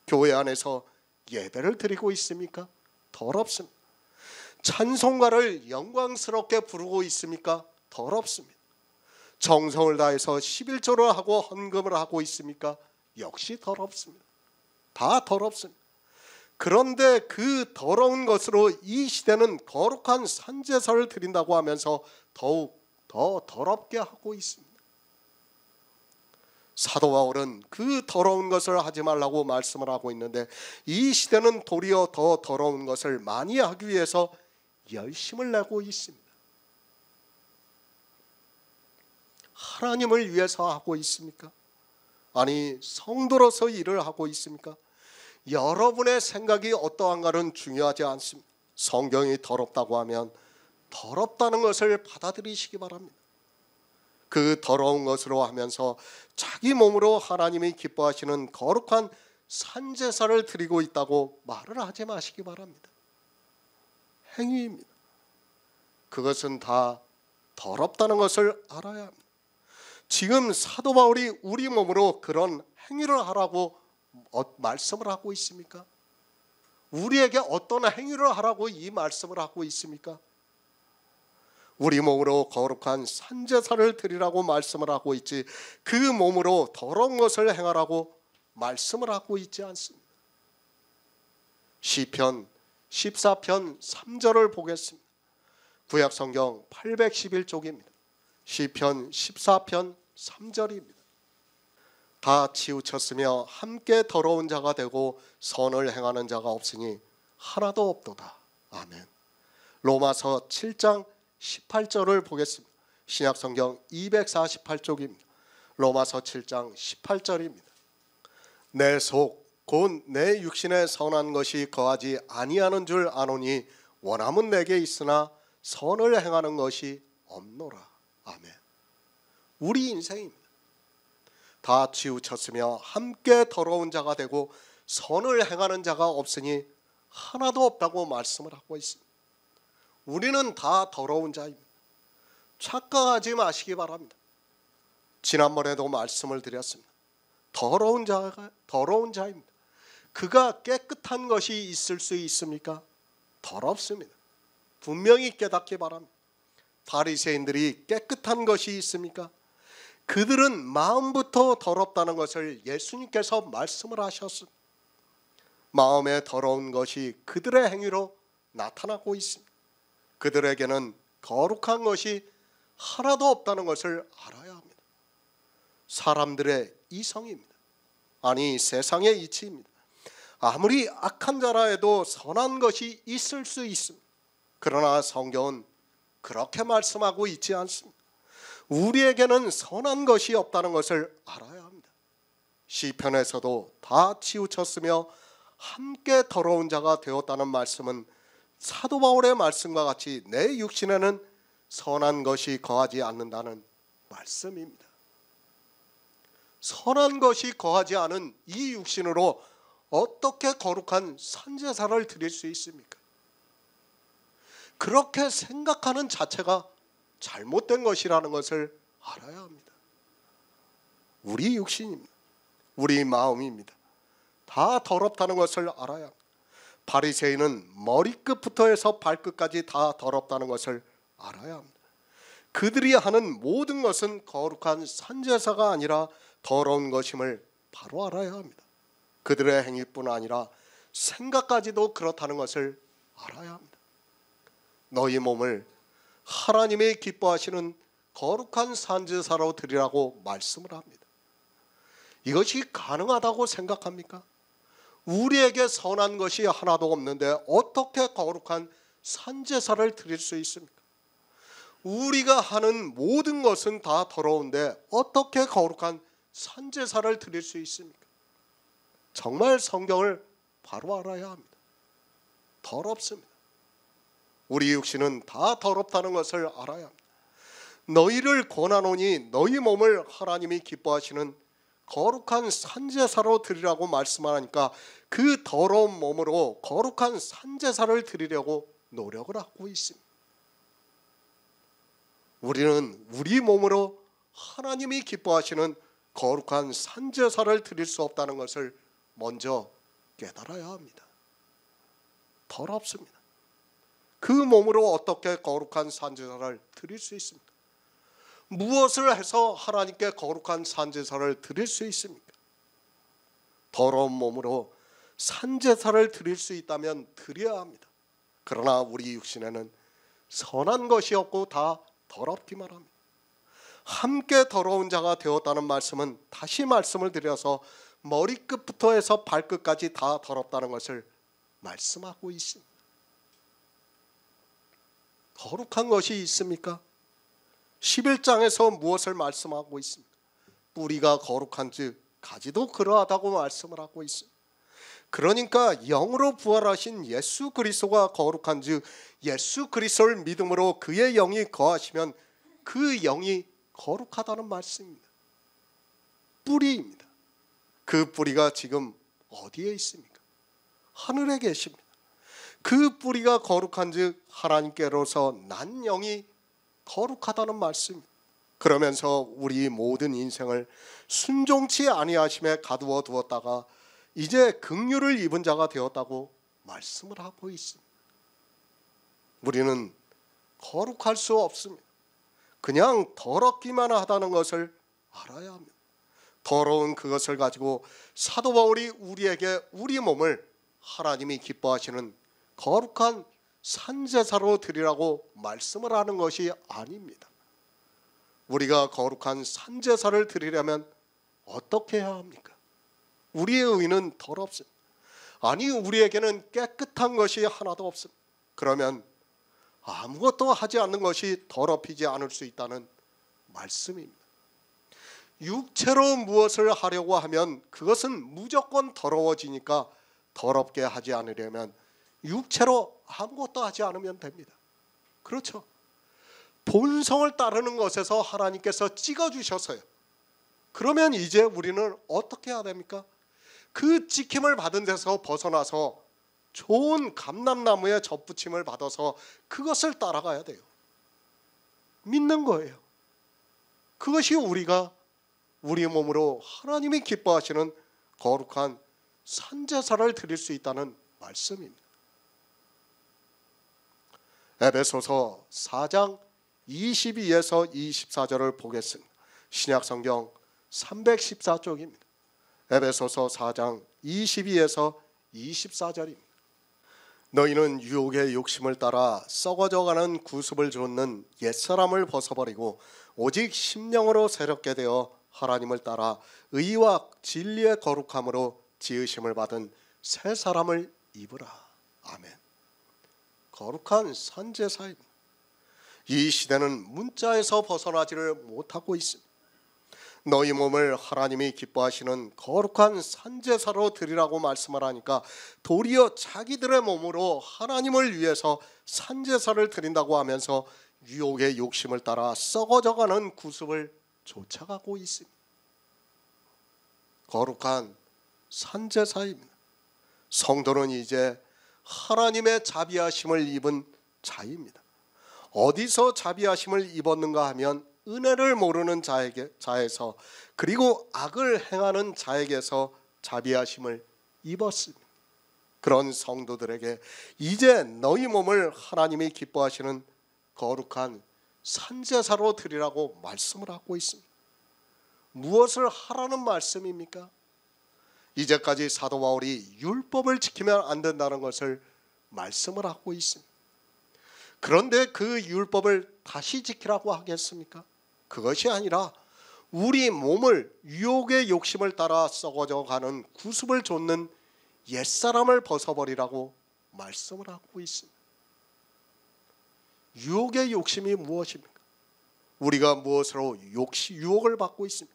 교회 안에서 예배를 드리고 있습니까? 더럽습니다. 찬송가를 영광스럽게 부르고 있습니까? 더럽습니다. 정성을 다해서 11조를 하고 헌금을 하고 있습니까? 역시 더럽습니다. 다 더럽습니다. 그런데 그 더러운 것으로 이 시대는 거룩한 산제사를 드린다고 하면서 더욱 더 더럽게 하고 있습니다. 사도 바울은 그 더러운 것을 하지 말라고 말씀을 하고 있는데 이 시대는 도리어 더 더러운 것을 많이 하기 위해서 열심을 내고 있습니다. 하나님을 위해서 하고 있습니까? 아니 성도로서 일을 하고 있습니까? 여러분의 생각이 어떠한가는 중요하지 않습니다. 성경이 더럽다고 하면 더럽다는 것을 받아들이시기 바랍니다. 그 더러운 것으로 하면서 자기 몸으로 하나님이 기뻐하시는 거룩한 산제사를 드리고 있다고 말을 하지 마시기 바랍니다. 행위입니다. 그것은 다 더럽다는 것을 알아야 합니다. 지금 사도 바울이 우리 몸으로 그런 행위를 하라고 말씀을 하고 있습니까? 우리에게 어떤 행위를 하라고 이 말씀을 하고 있습니까? 우리 몸으로 거룩한 산제사를 드리라고 말씀을 하고 있지 그 몸으로 더러운 것을 행하라고 말씀을 하고 있지 않습니다. 시편 14편 3절을 보겠습니다. 구약성경 811쪽입니다. 시편 14편 3절입니다. 다 치우쳤으며 함께 더러운 자가 되고 선을 행하는 자가 없으니 하나도 없도다. 아멘. 로마서 7장 18절을 보겠습니다. 신약성경 248쪽입니다. 로마서 7장 18절입니다. 내 속 곧 내 육신에 선한 것이 거하지 아니하는 줄 아노니 원함은 내게 있으나 선을 행하는 것이 없노라. 아멘. 우리 인생입니다. 다 치우쳤으며 함께 더러운 자가 되고 선을 행하는 자가 없으니 하나도 없다고 말씀을 하고 있습니다. 우리는 다 더러운 자입니다. 착각하지 마시기 바랍니다. 지난번에도 말씀을 드렸습니다. 더러운 자가 더러운 자입니다. 그가 깨끗한 것이 있을 수 있습니까? 더럽습니다. 분명히 깨닫기 바랍니다. 바리새인들이 깨끗한 것이 있습니까? 그들은 마음부터 더럽다는 것을 예수님께서 말씀을 하셨습니다. 마음에 더러운 것이 그들의 행위로 나타나고 있습니다. 그들에게는 거룩한 것이 하나도 없다는 것을 알아야 합니다. 사람들의 이성입니다. 아니 세상의 이치입니다. 아무리 악한 자라 해도 선한 것이 있을 수 있습니다. 그러나 성경은 그렇게 말씀하고 있지 않습니다. 우리에게는 선한 것이 없다는 것을 알아야 합니다. 시편에서도 다 치우쳤으며 함께 더러운 자가 되었다는 말씀은 사도 바울의 말씀과 같이 내 육신에는 선한 것이 거하지 않는다는 말씀입니다. 선한 것이 거하지 않은 이 육신으로 어떻게 거룩한 산제사를 드릴 수 있습니까? 그렇게 생각하는 자체가 잘못된 것이라는 것을 알아야 합니다. 우리 육신입니다. 우리 마음입니다. 다 더럽다는 것을 알아야 합니다. 바리새인은 머리끝부터 해서 발끝까지 다 더럽다는 것을 알아야 합니다. 그들이 하는 모든 것은 거룩한 산제사가 아니라 더러운 것임을 바로 알아야 합니다. 그들의 행위뿐 아니라 생각까지도 그렇다는 것을 알아야 합니다. 너희 몸을 하나님이 기뻐하시는 거룩한 산제사로 드리라고 말씀을 합니다. 이것이 가능하다고 생각합니까? 우리에게 선한 것이 하나도 없는데 어떻게 거룩한 산제사를 드릴 수 있습니까? 우리가 하는 모든 것은 다 더러운데 어떻게 거룩한 산제사를 드릴 수 있습니까? 정말 성경을 바로 알아야 합니다. 더럽습니다. 우리 육신은 다 더럽다는 것을 알아야 합니다. 너희를 권하노니 너희 몸을 하나님이 기뻐하시는 거룩한 산제사로 드리라고 말씀하니까 그 더러운 몸으로 거룩한 산제사를 드리려고 노력을 하고 있습니다. 우리는 우리 몸으로 하나님이 기뻐하시는 거룩한 산제사를 드릴 수 없다는 것을 먼저 깨달아야 합니다. 더럽습니다. 그 몸으로 어떻게 거룩한 산제사를 드릴 수 있습니까? 무엇을 해서 하나님께 거룩한 산제사를 드릴 수 있습니까? 더러운 몸으로 산제사를 드릴 수 있다면 드려야 합니다. 그러나 우리 육신에는 선한 것이 없고 다 더럽기만 합니다. 함께 더러운 자가 되었다는 말씀은 다시 말씀을 드려서 머리끝부터 해서 발끝까지 다 더럽다는 것을 말씀하고 있습니다. 거룩한 것이 있습니까? 11장에서 무엇을 말씀하고 있습니까? 뿌리가 거룩한즉 가지도 그러하다고 말씀을 하고 있습니다. 그러니까 영으로 부활하신 예수 그리스도가 거룩한즉 예수 그리스도를 믿음으로 그의 영이 거하시면 그 영이 거룩하다는 말씀입니다. 뿌리입니다. 그 뿌리가 지금 어디에 있습니까? 하늘에 계십니다. 그 뿌리가 거룩한즉 하나님께로서 난 영이 거룩하다는 말씀입니다. 그러면서 우리 모든 인생을 순종치 아니하심에 가두어 두었다가 이제 긍휼을 입은 자가 되었다고 말씀을 하고 있습니다. 우리는 거룩할 수 없습니다. 그냥 더럽기만 하다는 것을 알아야 합니다. 더러운 그것을 가지고 사도 바울이 우리에게 우리 몸을 하나님이 기뻐하시는 거룩한 산제사로 드리라고 말씀을 하는 것이 아닙니다. 우리가 거룩한 산제사를 드리려면 어떻게 해야 합니까? 우리의 의는 더럽습니다. 아니 우리에게는 깨끗한 것이 하나도 없습니다. 그러면 아무것도 하지 않는 것이 더럽히지 않을 수 있다는 말씀입니다. 육체로 무엇을 하려고 하면 그것은 무조건 더러워지니까 더럽게 하지 않으려면 육체로 아무것도 하지 않으면 됩니다. 그렇죠? 본성을 따르는 것에서 하나님께서 찍어주셔서요. 그러면 이제 우리는 어떻게 해야 됩니까? 그 찍힘을 받은 데서 벗어나서 좋은 감람나무에 접붙임을 받아서 그것을 따라가야 돼요. 믿는 거예요. 그것이 우리가 우리 몸으로 하나님이 기뻐하시는 거룩한 산제사를 드릴 수 있다는 말씀입니다. 에베소서 4장 22에서 24절을 보겠습니다. 신약성경 314쪽입니다. 에베소서 4장 22에서 24절입니다. 너희는 유혹의 욕심을 따라 썩어져가는 구습을 좇는 옛사람을 벗어버리고 오직 심령으로 새롭게 되어 하나님을 따라 의와 진리의 거룩함으로 지으심을 받은 새 사람을 입으라. 아멘. 거룩한 산제사입니다. 이 시대는 문자에서 벗어나지를 못하고 있습니다. 너희 몸을 하나님이 기뻐하시는 거룩한 산제사로 드리라고 말씀을 하니까 도리어 자기들의 몸으로 하나님을 위해서 산제사를 드린다고 하면서 유혹의 욕심을 따라 썩어져가는 구습을 쫓아가고 있습니다. 거룩한 산제사입니다. 성도는 이제 하나님의 자비하심을 입은 자입니다. 어디서 자비하심을 입었는가 하면 은혜를 모르는 자에서, 그리고 악을 행하는 자에게서 자비하심을 입었습니다. 그런 성도들에게 이제 너희 몸을 하나님이 기뻐하시는 거룩한 산제사로 드리라고 말씀을 하고 있습니다. 무엇을 하라는 말씀입니까? 이제까지 사도 바울이 율법을 지키면 안 된다는 것을 말씀을 하고 있습니다. 그런데 그 율법을 다시 지키라고 하겠습니까? 그것이 아니라 우리 몸을 유혹의 욕심을 따라 썩어져 가는 구습을 좇는 옛사람을 벗어버리라고 말씀을 하고 있습니다. 유혹의 욕심이 무엇입니까? 우리가 무엇으로 유혹을 받고 있습니까?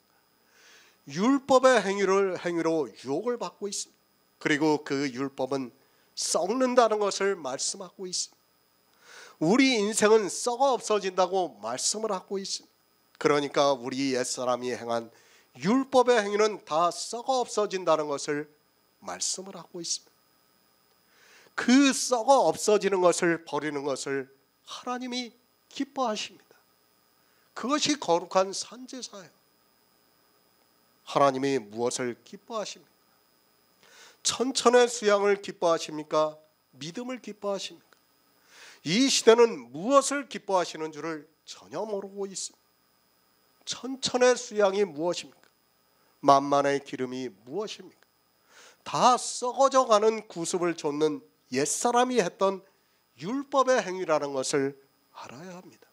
율법의 행위로 유혹을 받고 있습니다. 그리고 그 율법은 썩는다는 것을 말씀하고 있습니다. 우리 인생은 썩어 없어진다고 말씀을 하고 있습니다. 그러니까 우리 옛사람이 행한 율법의 행위는 다 썩어 없어진다는 것을 말씀을 하고 있습니다. 그 썩어 없어지는 것을 버리는 것을 하나님이 기뻐하십니다. 그것이 거룩한 산제사예요. 하나님이 무엇을 기뻐하십니까? 천천의 수양을 기뻐하십니까? 믿음을 기뻐하십니까? 이 시대는 무엇을 기뻐하시는 줄을 전혀 모르고 있습니다. 천천의 수양이 무엇입니까? 만만의 기름이 무엇입니까? 다 썩어져 가는 구습을 좇는 옛사람이 했던 율법의 행위라는 것을 알아야 합니다.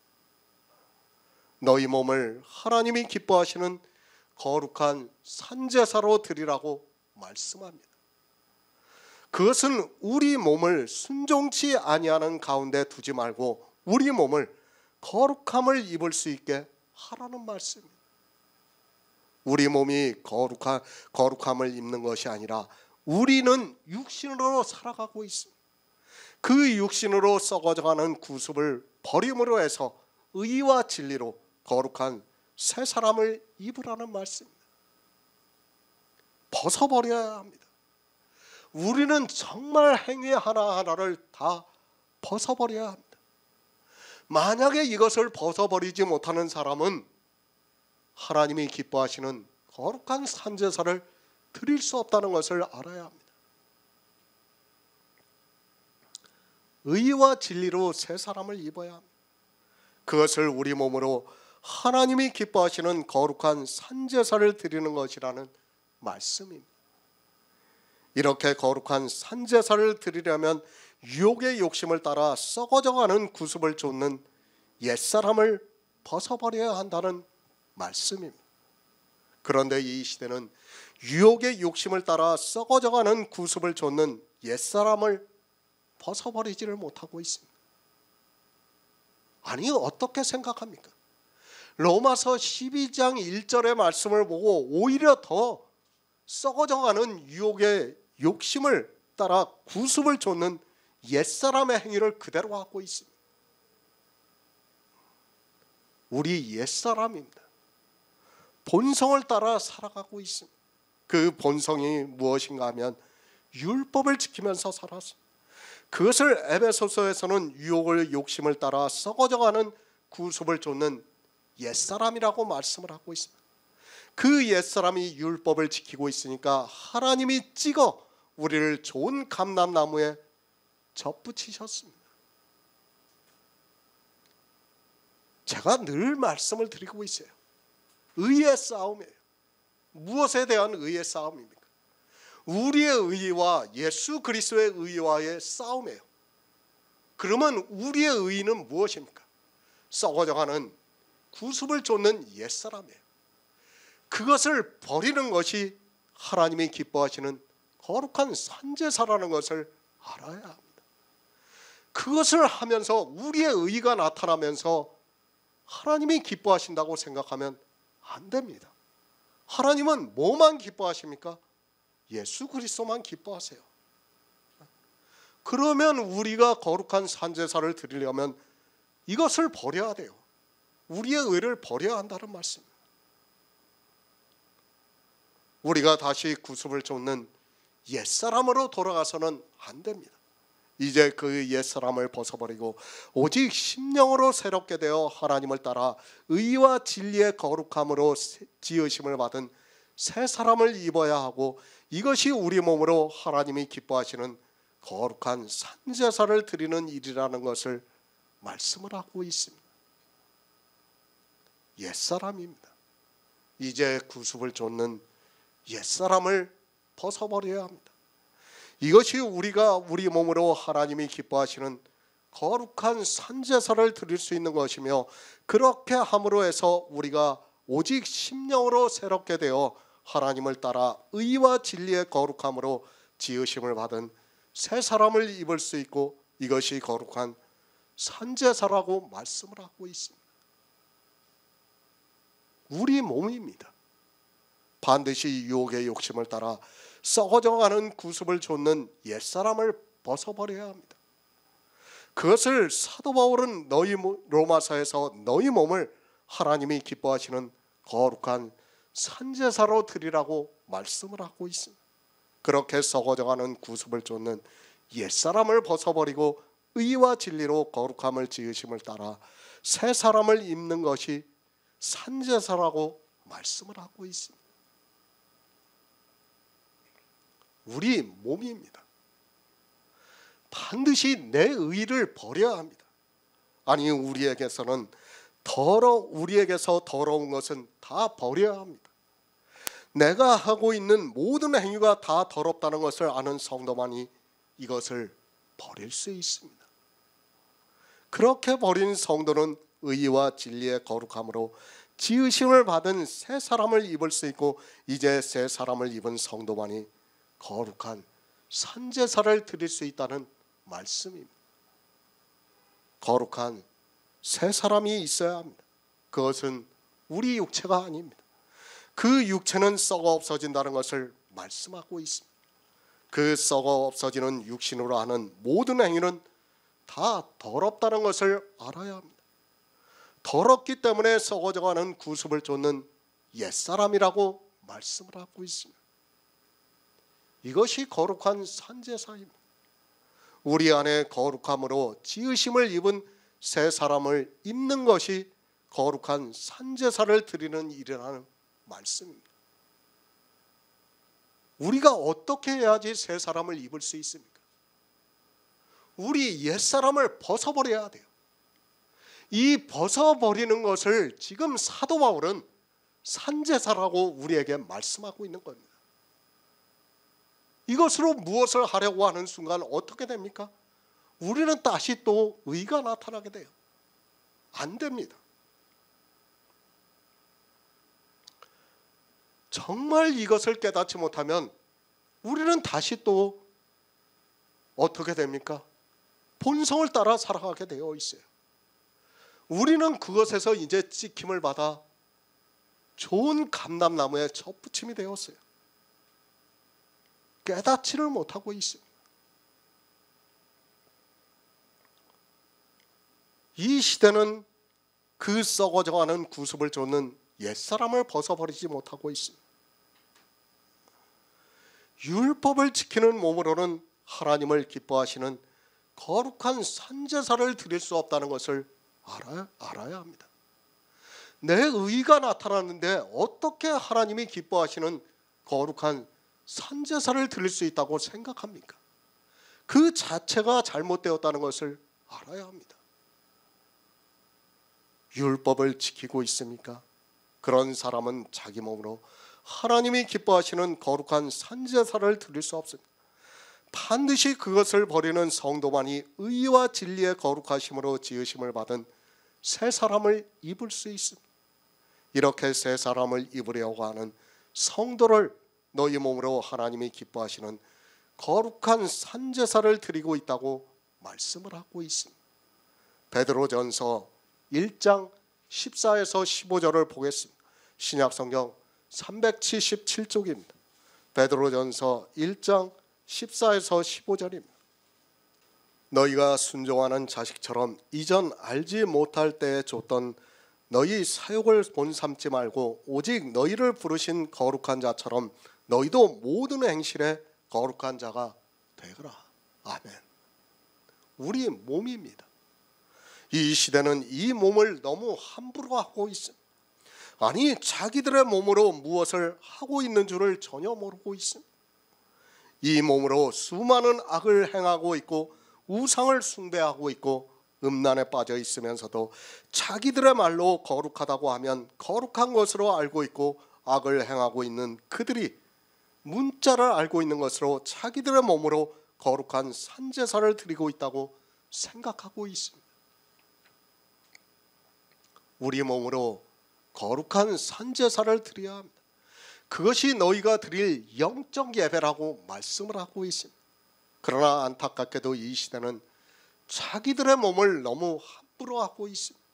너희 몸을 하나님이 기뻐하시는 거룩한 산제사로 드리라고 말씀합니다. 그것은 우리 몸을 순종치 아니하는 가운데 두지 말고 우리 몸을 거룩함을 입을 수 있게 하라는 말씀입니다. 우리 몸이 거룩함을 입는 것이 아니라 우리는 육신으로 살아가고 있습니다. 그 육신으로 썩어져가는 구습을 버림으로 해서 의와 진리로 거룩한 새 사람을 입으라는 말씀입니다. 벗어버려야 합니다. 우리는 정말 행위 하나하나를 다 벗어버려야 합니다. 만약에 이것을 벗어버리지 못하는 사람은 하나님이 기뻐하시는 거룩한 산제사를 드릴 수 없다는 것을 알아야 합니다. 의와 진리로 새 사람을 입어야 합니다. 그것을 우리 몸으로 하나님이 기뻐하시는 거룩한 산제사를 드리는 것이라는 말씀입니다. 이렇게 거룩한 산제사를 드리려면 유혹의 욕심을 따라 썩어져가는 구습을 좇는 옛사람을 벗어버려야 한다는 말씀입니다. 그런데 이 시대는 유혹의 욕심을 따라 썩어져가는 구습을 좇는 옛사람을 벗어버리지를 못하고 있습니다. 아니, 어떻게 생각합니까? 로마서 12장 1절의 말씀을 보고 오히려 더 썩어져가는 유혹의 욕심을 따라 구습을 좇는 옛사람의 행위를 그대로 하고 있습니다. 우리 옛사람입니다. 본성을 따라 살아가고 있습니다. 그 본성이 무엇인가 하면 율법을 지키면서 살았습니다. 그것을 에베소서에서는 유혹을 욕심을 따라 썩어져가는 구습을 좇는 옛사람이라고 말씀을 하고 있습니다. 그 옛사람이 율법을 지키고 있으니까 하나님이 찍어 우리를 좋은 감람나무에 접붙이셨습니다. 제가 늘 말씀을 드리고 있어요. 의의 싸움이에요. 무엇에 대한 의의 싸움입니까? 우리의 의와 예수 그리스도의 의와의 싸움이에요. 그러면 우리의 의는 무엇입니까? 썩어져가는 구습을 좇는 옛사람이에요. 그것을 버리는 것이 하나님이 기뻐하시는 거룩한 산제사라는 것을 알아야 합니다. 그것을 하면서 우리의 의가 나타나면서 하나님이 기뻐하신다고 생각하면 안 됩니다. 하나님은 뭐만 기뻐하십니까? 예수 그리스도만 기뻐하세요. 그러면 우리가 거룩한 산제사를 드리려면 이것을 버려야 돼요. 우리의 의를 버려야 한다는 말씀입니다. 우리가 다시 구습을 쫓는 옛사람으로 돌아가서는 안 됩니다. 이제 그 옛사람을 벗어버리고 오직 심령으로 새롭게 되어 하나님을 따라 의와 진리의 거룩함으로 지으심을 받은 새 사람을 입어야 하고, 이것이 우리 몸으로 하나님이 기뻐하시는 거룩한 산제사를 드리는 일이라는 것을 말씀을 하고 있습니다. 옛사람입니다. 이제 구습을 쫓는 옛사람을 벗어버려야 합니다. 이것이 우리가 우리 몸으로 하나님이 기뻐하시는 거룩한 산제사를 드릴 수 있는 것이며, 그렇게 함으로 해서 우리가 오직 심령으로 새롭게 되어 하나님을 따라 의와 진리의 거룩함으로 지으심을 받은 새 사람을 입을 수 있고, 이것이 거룩한 산제사라고 말씀을 하고 있습니다. 우리 몸입니다. 반드시 유혹의 욕심을 따라 썩어져가는 구습을 좇는 옛사람을 벗어버려야 합니다. 그것을 사도 바울은 로마서에서 너희 몸을 하나님이 기뻐하시는 거룩한 산제사로 드리라고 말씀을 하고 있습니다. 그렇게 썩어져가는 구습을 쫓는 옛사람을 벗어버리고 의와 진리로 거룩함을 지으심을 따라 새 사람을 입는 것이 산제사라고 말씀을 하고 있습니다. 우리 몸입니다. 반드시 내 의를 버려야 합니다. 아니, 우리에게서 더러운 것은 다 버려야 합니다. 내가 하고 있는 모든 행위가 다 더럽다는 것을 아는 성도만이 이것을 버릴 수 있습니다. 그렇게 버린 성도는 의와 진리의 거룩함으로 지으심을 받은 새 사람을 입을 수 있고, 이제 새 사람을 입은 성도만이 거룩한 산제사를 드릴 수 있다는 말씀입니다. 거룩한 새 사람이 있어야 합니다. 그것은 우리 육체가 아닙니다. 그 육체는 썩어 없어진다는 것을 말씀하고 있습니다. 그 썩어 없어지는 육신으로 하는 모든 행위는 다 더럽다는 것을 알아야 합니다. 더럽기 때문에 썩어져가는 구습을 쫓는 옛사람이라고 말씀을 하고 있습니다. 이것이 거룩한 산제사입니다. 우리 안에 거룩함으로 지으심을 입은 새 사람을 입는 것이 거룩한 산제사를 드리는 일이라는 말씀입니다. 우리가 어떻게 해야지 새 사람을 입을 수 있습니까? 우리 옛사람을 벗어버려야 돼요. 이 벗어버리는 것을 지금 사도 바울은 산제사라고 우리에게 말씀하고 있는 겁니다. 이것으로 무엇을 하려고 하는 순간 어떻게 됩니까? 우리는 다시 또 의가 나타나게 돼요. 안 됩니다. 정말 이것을 깨닫지 못하면 우리는 다시 또 어떻게 됩니까? 본성을 따라 살아가게 되어 있어요. 우리는 그것에서 이제 찍힘을 받아 좋은 감람나무에 접붙임이 되었어요. 깨닫지를 못하고 있습니다. 이 시대는 그 썩어져가는 구습을 쫓는 옛사람을 벗어버리지 못하고 있습니다. 율법을 지키는 몸으로는 하나님을 기뻐하시는 거룩한 산제사를 드릴 수 없다는 것을 알아야 합니다. 내 의가 나타났는데 어떻게 하나님이 기뻐하시는 거룩한 산제사를 드릴 수 있다고 생각합니까? 그 자체가 잘못되었다는 것을 알아야 합니다. 율법을 지키고 있습니까? 그런 사람은 자기 몸으로 하나님이 기뻐하시는 거룩한 산제사를 드릴 수 없습니다. 반드시 그것을 버리는 성도만이 의와 진리의 거룩하심으로 지으심을 받은 새 사람을 입을 수 있습니다. 이렇게 새 사람을 입으려고 하는 성도를 너희 몸으로 하나님이 기뻐하시는 거룩한 산제사를 드리고 있다고 말씀을 하고 있습니다. 베드로전서 1장 14에서 15절을 보겠습니다. 신약성경 377쪽입니다. 베드로전서 1장 14에서 15절입니다. 너희가 순종하는 자식처럼 이전 알지 못할 때에 줬던 너희 사욕을 본삼지 말고 오직 너희를 부르신 거룩한 자처럼 너희도 모든 행실에 거룩한 자가 되거라. 아멘. 우리 몸입니다. 이 시대는 이 몸을 너무 함부로 하고 있습니다. 아니, 자기들의 몸으로 무엇을 하고 있는 줄을 전혀 모르고 있습니다. 이 몸으로 수많은 악을 행하고 있고 우상을 숭배하고 있고 음란에 빠져 있으면서도 자기들의 말로 거룩하다고 하면 거룩한 것으로 알고 있고 악을 행하고 있는 그들이 문자를 알고 있는 것으로 자기들의 몸으로 거룩한 산제사를 드리고 있다고 생각하고 있습니다. 우리 몸으로 거룩한 산제사를 드려야 합니다. 그것이 너희가 드릴 영적 예배라고 말씀을 하고 있습니다. 그러나 안타깝게도 이 시대는 자기들의 몸을 너무 함부로 하고 있습니다.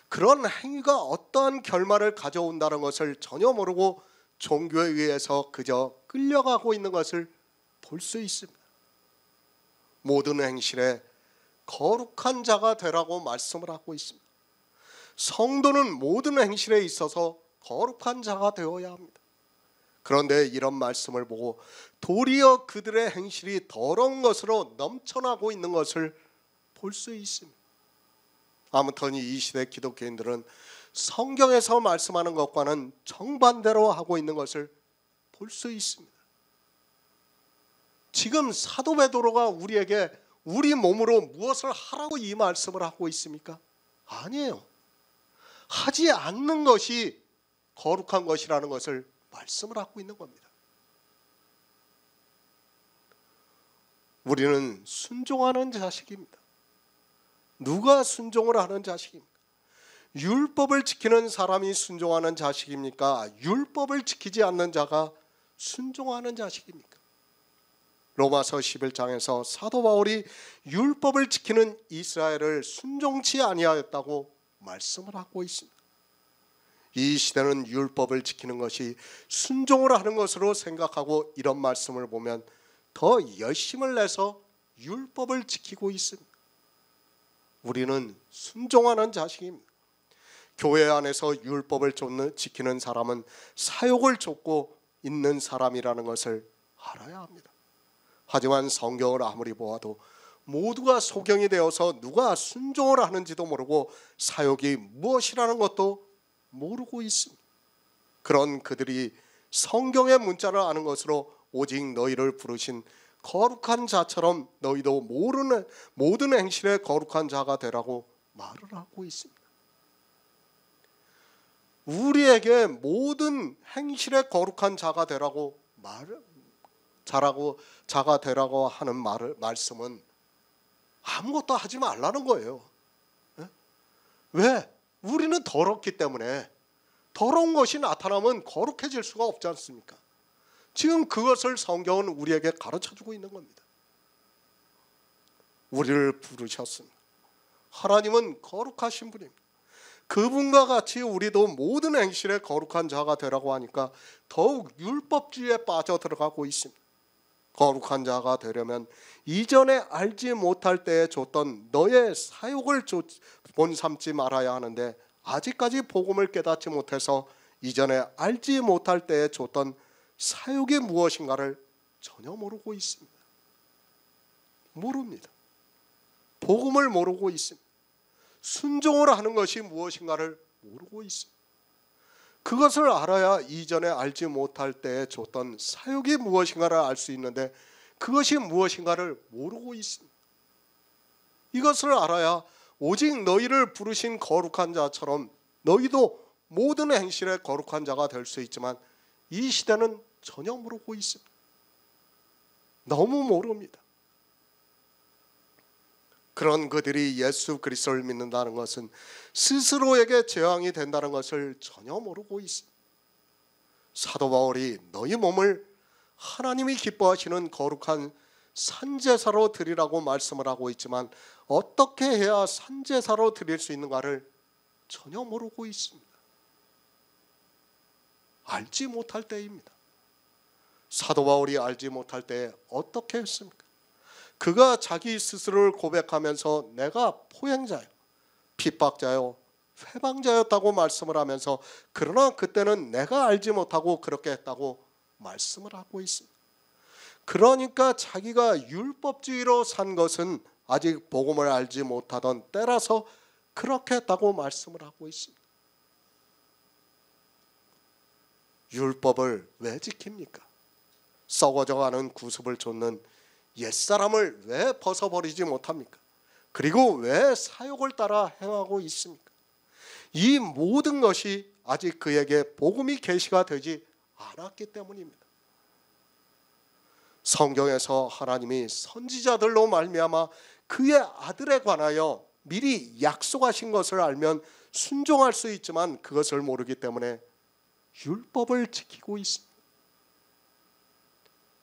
그런 행위가 어떠한 결말을 가져온다는 것을 전혀 모르고 종교에 의해서 그저 끌려가고 있는 것을 볼 수 있습니다. 모든 행실에 거룩한 자가 되라고 말씀을 하고 있습니다. 성도는 모든 행실에 있어서 거룩한 자가 되어야 합니다. 그런데 이런 말씀을 보고 도리어 그들의 행실이 더러운 것으로 넘쳐나고 있는 것을 볼 수 있습니다. 아무튼 이 시대 기독교인들은 성경에서 말씀하는 것과는 정반대로 하고 있는 것을 볼 수 있습니다. 지금 사도 베드로가 우리에게 우리 몸으로 무엇을 하라고 이 말씀을 하고 있습니까? 아니에요. 하지 않는 것이 거룩한 것이라는 것을 말씀을 하고 있는 겁니다. 우리는 순종하는 자식입니다. 누가 순종을 하는 자식입니까? 율법을 지키는 사람이 순종하는 자식입니까? 율법을 지키지 않는 자가 순종하는 자식입니까? 로마서 11장에서 사도 바울이 율법을 지키는 이스라엘을 순종치 아니하였다고 말씀을 하고 있습니다. 이 시대는 율법을 지키는 것이 순종을 하는 것으로 생각하고 이런 말씀을 보면 더 열심을 내서 율법을 지키고 있습니다. 우리는 순종하는 자식입니다. 교회 안에서 율법을 지키는 사람은 사욕을 쫓고 있는 사람이라는 것을 알아야 합니다. 하지만 성경을 아무리 보아도 모두가 소경이 되어서 누가 순종을 하는지도 모르고 사욕이 무엇이라는 것도 모르고 있습니다. 그런 그들이 성경의 문자를 아는 것으로 오직 너희를 부르신 거룩한 자처럼 너희도 모든 행실에 거룩한 자가 되라고 말을 하고 있습니다. 우리에게 모든 행실에 거룩한 자가 되라고 자가 되라고 하는 말씀은 아무것도 하지 말라는 거예요. 왜? 우리는 더럽기 때문에 더러운 것이 나타나면 거룩해질 수가 없지 않습니까? 지금 그것을 성경은 우리에게 가르쳐주고 있는 겁니다. 우리를 부르셨습니다. 하나님은 거룩하신 분입니다. 그분과 같이 우리도 모든 행실에 거룩한 자가 되라고 하니까 더욱 율법주의에 빠져들어가고 있습니다. 거룩한 자가 되려면 이전에 알지 못할 때에 줬던 너의 사욕을 본삼지 말아야 하는데 아직까지 복음을 깨닫지 못해서 이전에 알지 못할 때에 줬던 사욕이 무엇인가를 전혀 모르고 있습니다. 모릅니다. 복음을 모르고 있습니다. 순종을 하는 것이 무엇인가를 모르고 있습니다. 그것을 알아야 이전에 알지 못할 때에 줬던 사욕이 무엇인가를 알 수 있는데 그것이 무엇인가를 모르고 있습니다. 이것을 알아야 오직 너희를 부르신 거룩한 자처럼 너희도 모든 행실에 거룩한 자가 될 수 있지만 이 시대는 전혀 모르고 있습니다. 너무 모릅니다. 그런 그들이 예수 그리스도를 믿는다는 것은 스스로에게 재앙이 된다는 것을 전혀 모르고 있습니다. 사도 바울이 너희 몸을 하나님이 기뻐하시는 거룩한 산제사로 드리라고 말씀을 하고 있지만 어떻게 해야 산제사로 드릴 수 있는가를 전혀 모르고 있습니다. 알지 못할 때입니다. 사도 바울이 알지 못할 때에 어떻게 했습니까? 그가 자기 스스로를 고백하면서 내가 포행자요, 핍박자요, 회방자였다고 말씀을 하면서, 그러나 그때는 내가 알지 못하고 그렇게 했다고 말씀을 하고 있습니다. 그러니까 자기가 율법주의로 산 것은 아직 복음을 알지 못하던 때라서 그렇게 했다고 말씀을 하고 있습니다. 율법을 왜 지킵니까? 썩어져가는 구습을 좇는 옛사람을 왜 벗어버리지 못합니까? 그리고 왜 사욕을 따라 행하고 있습니까? 이 모든 것이 아직 그에게 복음이 계시가 되지 않았기 때문입니다. 성경에서 하나님이 선지자들로 말미암아 그의 아들에 관하여 미리 약속하신 것을 알면 순종할 수 있지만 그것을 모르기 때문에 율법을 지키고 있습니다.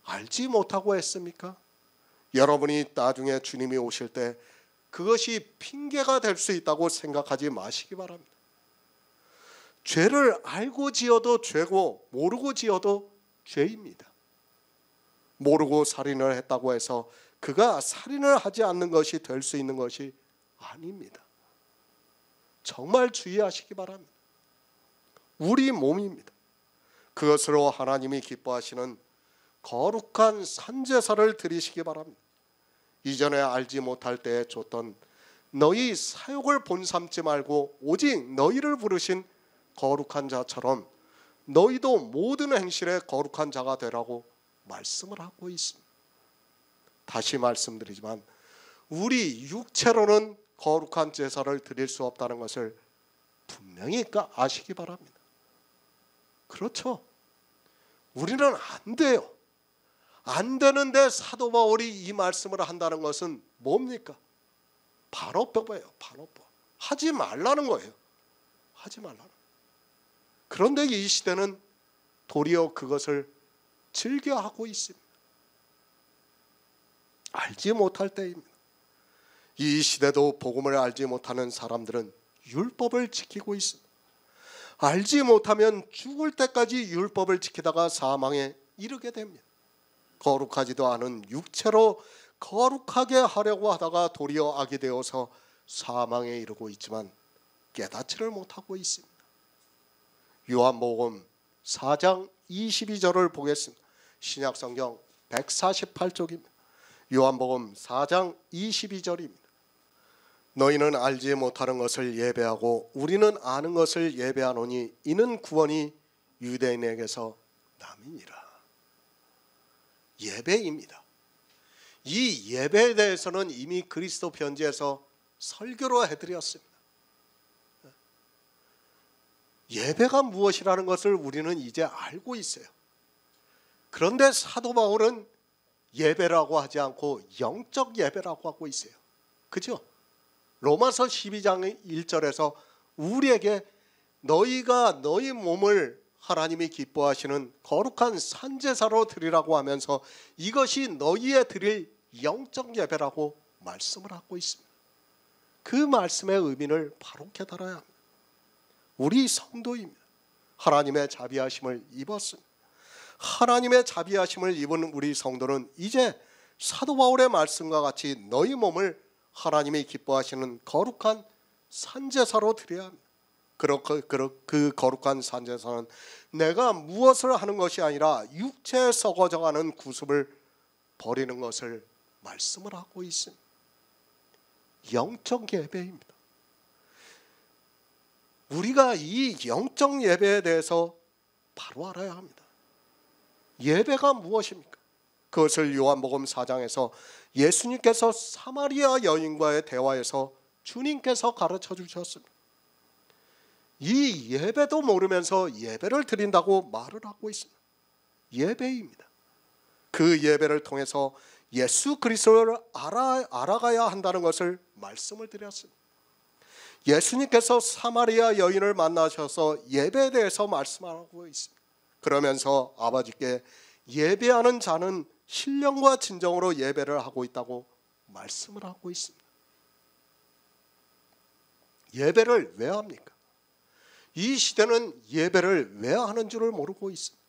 알지 못하고 했습니까? 여러분이 나중에 주님이 오실 때 그것이 핑계가 될 수 있다고 생각하지 마시기 바랍니다. 죄를 알고 지어도 죄고 모르고 지어도 죄입니다. 모르고 살인을 했다고 해서 그가 살인을 하지 않는 것이 될 수 있는 것이 아닙니다. 정말 주의하시기 바랍니다. 우리 몸입니다. 그것으로 하나님이 기뻐하시는 거룩한 산제사를 드리시기 바랍니다. 이전에 알지 못할 때에 줬던 너희 사욕을 본삼지 말고 오직 너희를 부르신 거룩한 자처럼 너희도 모든 행실에 거룩한 자가 되라고 말씀을 하고 있습니다. 다시 말씀드리지만 우리 육체로는 거룩한 제사를 드릴 수 없다는 것을 분명히 아시기 바랍니다. 그렇죠? 우리는 안 돼요. 안 되는데 사도 바울이 이 말씀을 한다는 것은 뭡니까? 반어법이에요. 반어법. 하지 말라는 거예요. 하지 말라는. 그런데 이 시대는 도리어 그것을 즐겨하고 있습니다. 알지 못할 때입니다. 이 시대도 복음을 알지 못하는 사람들은 율법을 지키고 있습니다. 알지 못하면 죽을 때까지 율법을 지키다가 사망에 이르게 됩니다. 거룩하지도 않은 육체로 거룩하게 하려고 하다가 도리어 악이 되어서 사망에 이르고 있지만 깨닫지를 못하고 있습니다. 요한복음 4장 22절을 보겠습니다. 신약성경 148쪽입니다. 요한복음 4장 22절입니다. 너희는 알지 못하는 것을 예배하고 우리는 아는 것을 예배하노니 이는 구원이 유대인에게서 남이니라. 예배입니다. 이 예배에 대해서는 이미 그리스도 편지에서 설교로 해드렸습니다. 예배가 무엇이라는 것을 우리는 이제 알고 있어요. 그런데 사도 바울은 예배라고 하지 않고 영적 예배라고 하고 있어요. 그죠? 로마서 12장 1절에서 우리에게 너희가 너희 몸을 하나님이 기뻐하시는 거룩한 산제사로 드리라고 하면서 이것이 너희의 드릴 영적 예배라고 말씀을 하고 있습니다. 그 말씀의 의미를 바로 깨달아야 합니다. 우리 성도입니다. 하나님의 자비하심을 입었습니다. 하나님의 자비하심을 입은 우리 성도는 이제 사도 바울의 말씀과 같이 너희 몸을 하나님이 기뻐하시는 거룩한 산제사로 드려야 합니다. 그 거룩한 산제사는 내가 무엇을 하는 것이 아니라 육체에 썩어져가는 구습을 버리는 것을 말씀을 하고 있습니다. 영적 예배입니다. 우리가 이 영적 예배에 대해서 바로 알아야 합니다. 예배가 무엇입니까? 그것을 요한복음 4장에서 예수님께서 사마리아 여인과의 대화에서 주님께서 가르쳐 주셨습니다. 이 예배도 모르면서 예배를 드린다고 말을 하고 있습니다. 예배입니다. 그 예배를 통해서 예수 그리스도를 알아가야 한다는 것을 말씀을 드렸습니다. 예수님께서 사마리아 여인을 만나셔서 예배에 대해서 말씀하고 있습니다. 그러면서 아버지께 예배하는 자는 신령과 진정으로 예배를 하고 있다고 말씀을 하고 있습니다. 예배를 왜 합니까? 이 시대는 예배를 왜 하는 줄을 모르고 있습니다.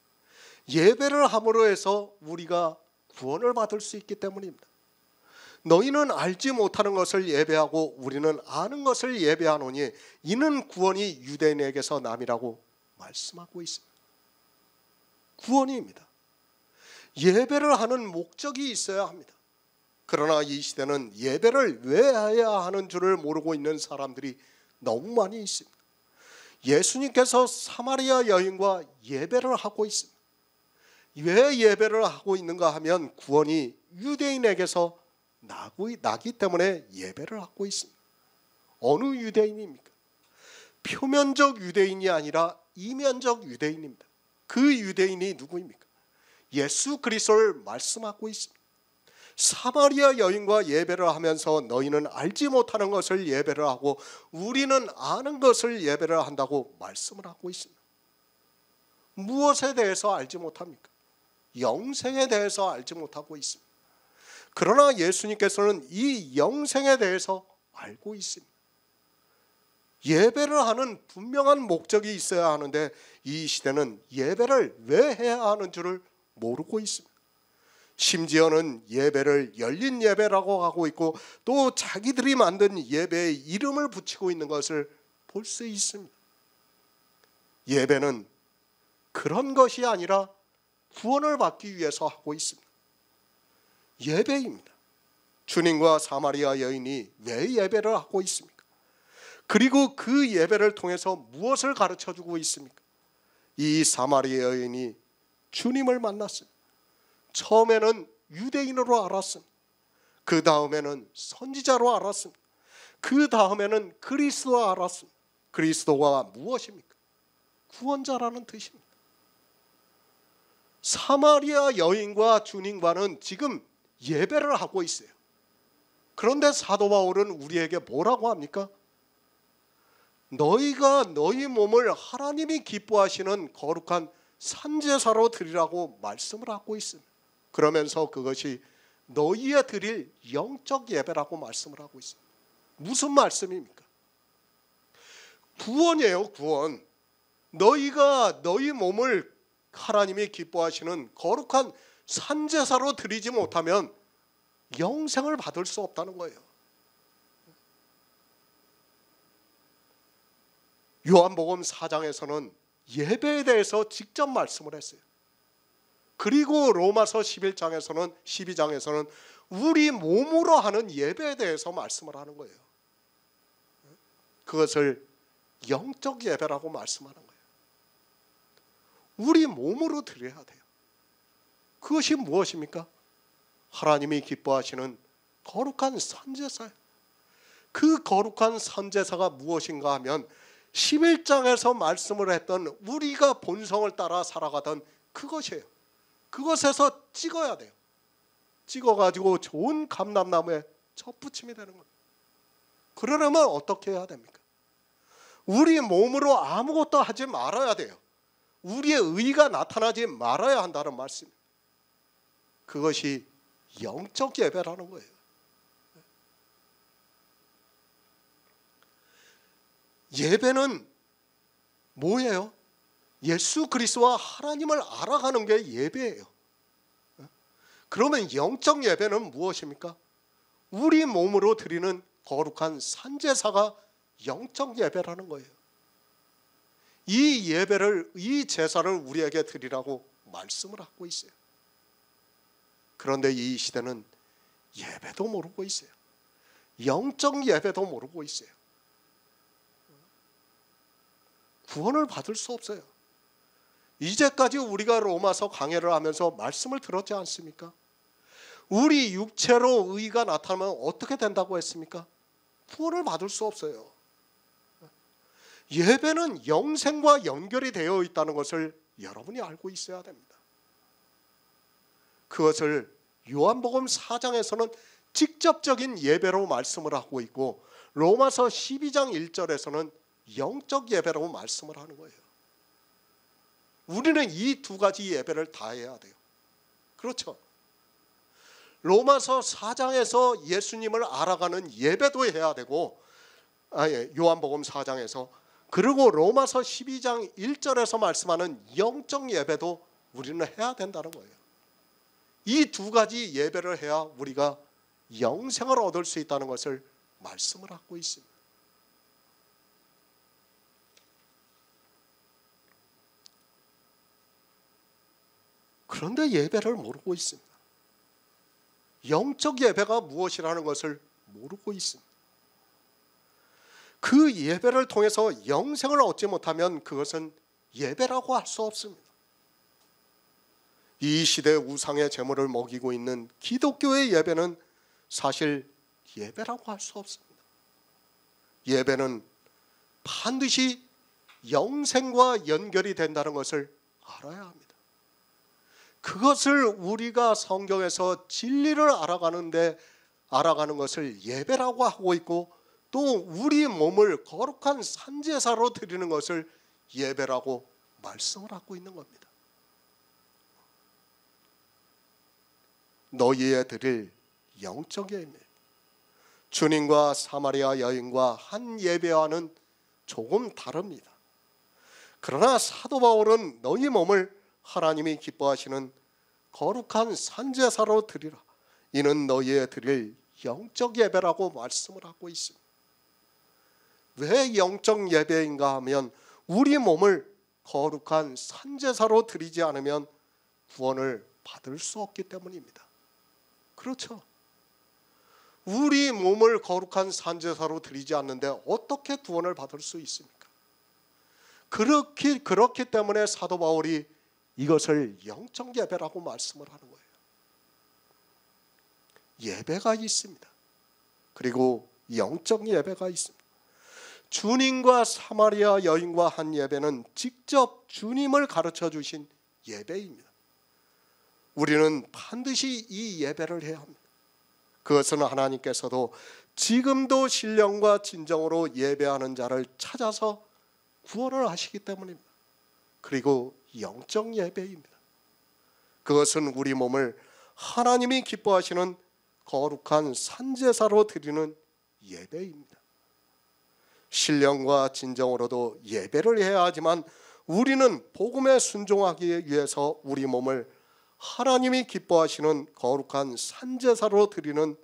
예배를 함으로 해서 우리가 구원을 받을 수 있기 때문입니다. 너희는 알지 못하는 것을 예배하고 우리는 아는 것을 예배하노니 이는 구원이 유대인에게서 남이라고 말씀하고 있습니다. 구원입니다. 예배를 하는 목적이 있어야 합니다. 그러나 이 시대는 예배를 왜 해야 하는 줄을 모르고 있는 사람들이 너무 많이 있습니다. 예수님께서 사마리아 여인과 예배를 하고 있습니다. 왜 예배를 하고 있는가 하면 구원이 유대인에게서 나기 때문에 예배를 하고 있습니다. 어느 유대인입니까? 표면적 유대인이 아니라 이면적 유대인입니다. 그 유대인이 누구입니까? 예수 그리스도를 말씀하고 있습니다. 사마리아 여인과 예배를 하면서 너희는 알지 못하는 것을 예배를 하고 우리는 아는 것을 예배를 한다고 말씀을 하고 있습니다. 무엇에 대해서 알지 못합니까? 영생에 대해서 알지 못하고 있습니다. 그러나 예수님께서는 이 영생에 대해서 알고 있습니다. 예배를 하는 분명한 목적이 있어야 하는데 이 시대는 예배를 왜 해야 하는 줄을 모르고 있습니다. 심지어는 예배를 열린 예배라고 하고 있고 또 자기들이 만든 예배에 이름을 붙이고 있는 것을 볼 수 있습니다. 예배는 그런 것이 아니라 구원을 받기 위해서 하고 있습니다. 예배입니다. 주님과 사마리아 여인이 왜 예배를 하고 있습니까? 그리고 그 예배를 통해서 무엇을 가르쳐주고 있습니까? 이 사마리아 여인이 주님을 만났습니다. 처음에는 유대인으로 알았습니다. 그 다음에는 선지자로 알았습니다. 그 다음에는 그리스도로 알았습니다. 그리스도가 무엇입니까? 구원자라는 뜻입니다. 사마리아 여인과 주님과는 지금 예배를 하고 있어요. 그런데 사도 바울은 우리에게 뭐라고 합니까? 너희가 너희 몸을 하나님이 기뻐하시는 거룩한 산제사로 드리라고 말씀을 하고 있습니다. 그러면서 그것이 너희에 드릴 영적 예배라고 말씀을 하고 있습니다. 무슨 말씀입니까? 구원이에요, 구원. 너희가 너희 몸을 하나님이 기뻐하시는 거룩한 산제사로 드리지 못하면 영생을 받을 수 없다는 거예요. 요한복음 4장에서는 예배에 대해서 직접 말씀을 했어요. 그리고 로마서 12장에서는 우리 몸으로 하는 예배에 대해서 말씀을 하는 거예요. 그것을 영적 예배라고 말씀하는 거예요. 우리 몸으로 드려야 돼요. 그것이 무엇입니까? 하나님이 기뻐하시는 거룩한 선제사예요. 그 거룩한 선제사가 무엇인가 하면 11장에서 말씀을 했던 우리가 본성을 따라 살아가던 그것이에요. 그것에서 찍어야 돼요. 찍어가지고 좋은 감람나무에 접붙임이 되는 겁니다. 그러려면 어떻게 해야 됩니까? 우리 몸으로 아무것도 하지 말아야 돼요. 우리의 의가 나타나지 말아야 한다는 말씀입니다. 그것이 영적 예배라는 거예요. 예배는 뭐예요? 예수 그리스도와 하나님을 알아가는 게 예배예요. 그러면 영적 예배는 무엇입니까? 우리 몸으로 드리는 거룩한 산제사가 영적 예배라는 거예요. 이 예배를, 이 제사를 우리에게 드리라고 말씀을 하고 있어요. 그런데 이 시대는 예배도 모르고 있어요. 영적 예배도 모르고 있어요. 구원을 받을 수 없어요. 이제까지 우리가 로마서 강해를 하면서 말씀을 들었지 않습니까? 우리 육체로 의가 나타나면 어떻게 된다고 했습니까? 구원을 받을 수 없어요. 예배는 영생과 연결이 되어 있다는 것을 여러분이 알고 있어야 됩니다. 그것을 요한복음 4장에서는 직접적인 예배로 말씀을 하고 있고 로마서 12장 1절에서는 영적 예배라고 말씀을 하는 거예요. 우리는 이 두 가지 예배를 다 해야 돼요. 그렇죠? 로마서 4장에서 예수님을 알아가는 예배도 해야 되고 요한복음 4장에서 그리고 로마서 12장 1절에서 말씀하는 영적 예배도 우리는 해야 된다는 거예요. 이 두 가지 예배를 해야 우리가 영생을 얻을 수 있다는 것을 말씀을 하고 있습니다. 그런데 예배를 모르고 있습니다. 영적 예배가 무엇이라는 것을 모르고 있습니다. 그 예배를 통해서 영생을 얻지 못하면 그것은 예배라고 할 수 없습니다. 이 시대 우상의 제물을 먹이고 있는 기독교의 예배는 사실 예배라고 할 수 없습니다. 예배는 반드시 영생과 연결이 된다는 것을 알아야 합니다. 그것을 우리가 성경에서 진리를 알아가는 것을 예배라고 하고 있고, 또 우리 몸을 거룩한 산제사로 드리는 것을 예배라고 말씀을 하고 있는 겁니다. 너희에 드릴 영적 예배, 주님과 사마리아 여인과 한 예배와는 조금 다릅니다. 그러나 사도 바울은 너희 몸을 하나님이 기뻐하시는 거룩한 산제사로 드리라, 이는 너희에 드릴 영적 예배라고 말씀을 하고 있습니다. 왜 영적 예배인가 하면 우리 몸을 거룩한 산제사로 드리지 않으면 구원을 받을 수 없기 때문입니다. 그렇죠? 우리 몸을 거룩한 산제사로 드리지 않는데 어떻게 구원을 받을 수 있습니까? 그렇기 때문에 사도 바울이 이것을 영적 예배라고 말씀을 하는 거예요. 예배가 있습니다. 그리고 영적 예배가 있습니다. 주님과 사마리아 여인과 한 예배는 직접 주님을 가르쳐 주신 예배입니다. 우리는 반드시 이 예배를 해야 합니다. 그것은 하나님께서도 지금도 신령과 진정으로 예배하는 자를 찾아서 구원을 하시기 때문입니다. 그리고 영적 예배입니다. 그것은 우리 몸을 하나님이 기뻐하시는 거룩한 산제사로 드리는 예배입니다. 신령과 진정으로도 예배를 해야 하지만 우리는 복음에 순종하기 위해서 우리 몸을 하나님이 기뻐하시는 거룩한 산제사로 드리는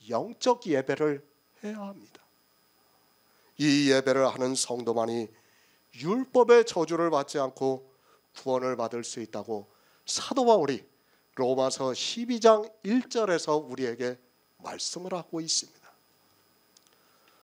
영적 예배를 해야 합니다. 이 예배를 하는 성도만이 율법의 저주를 받지 않고 구원을 받을 수 있다고 사도 바울이 로마서 12장 1절에서 우리에게 말씀을 하고 있습니다.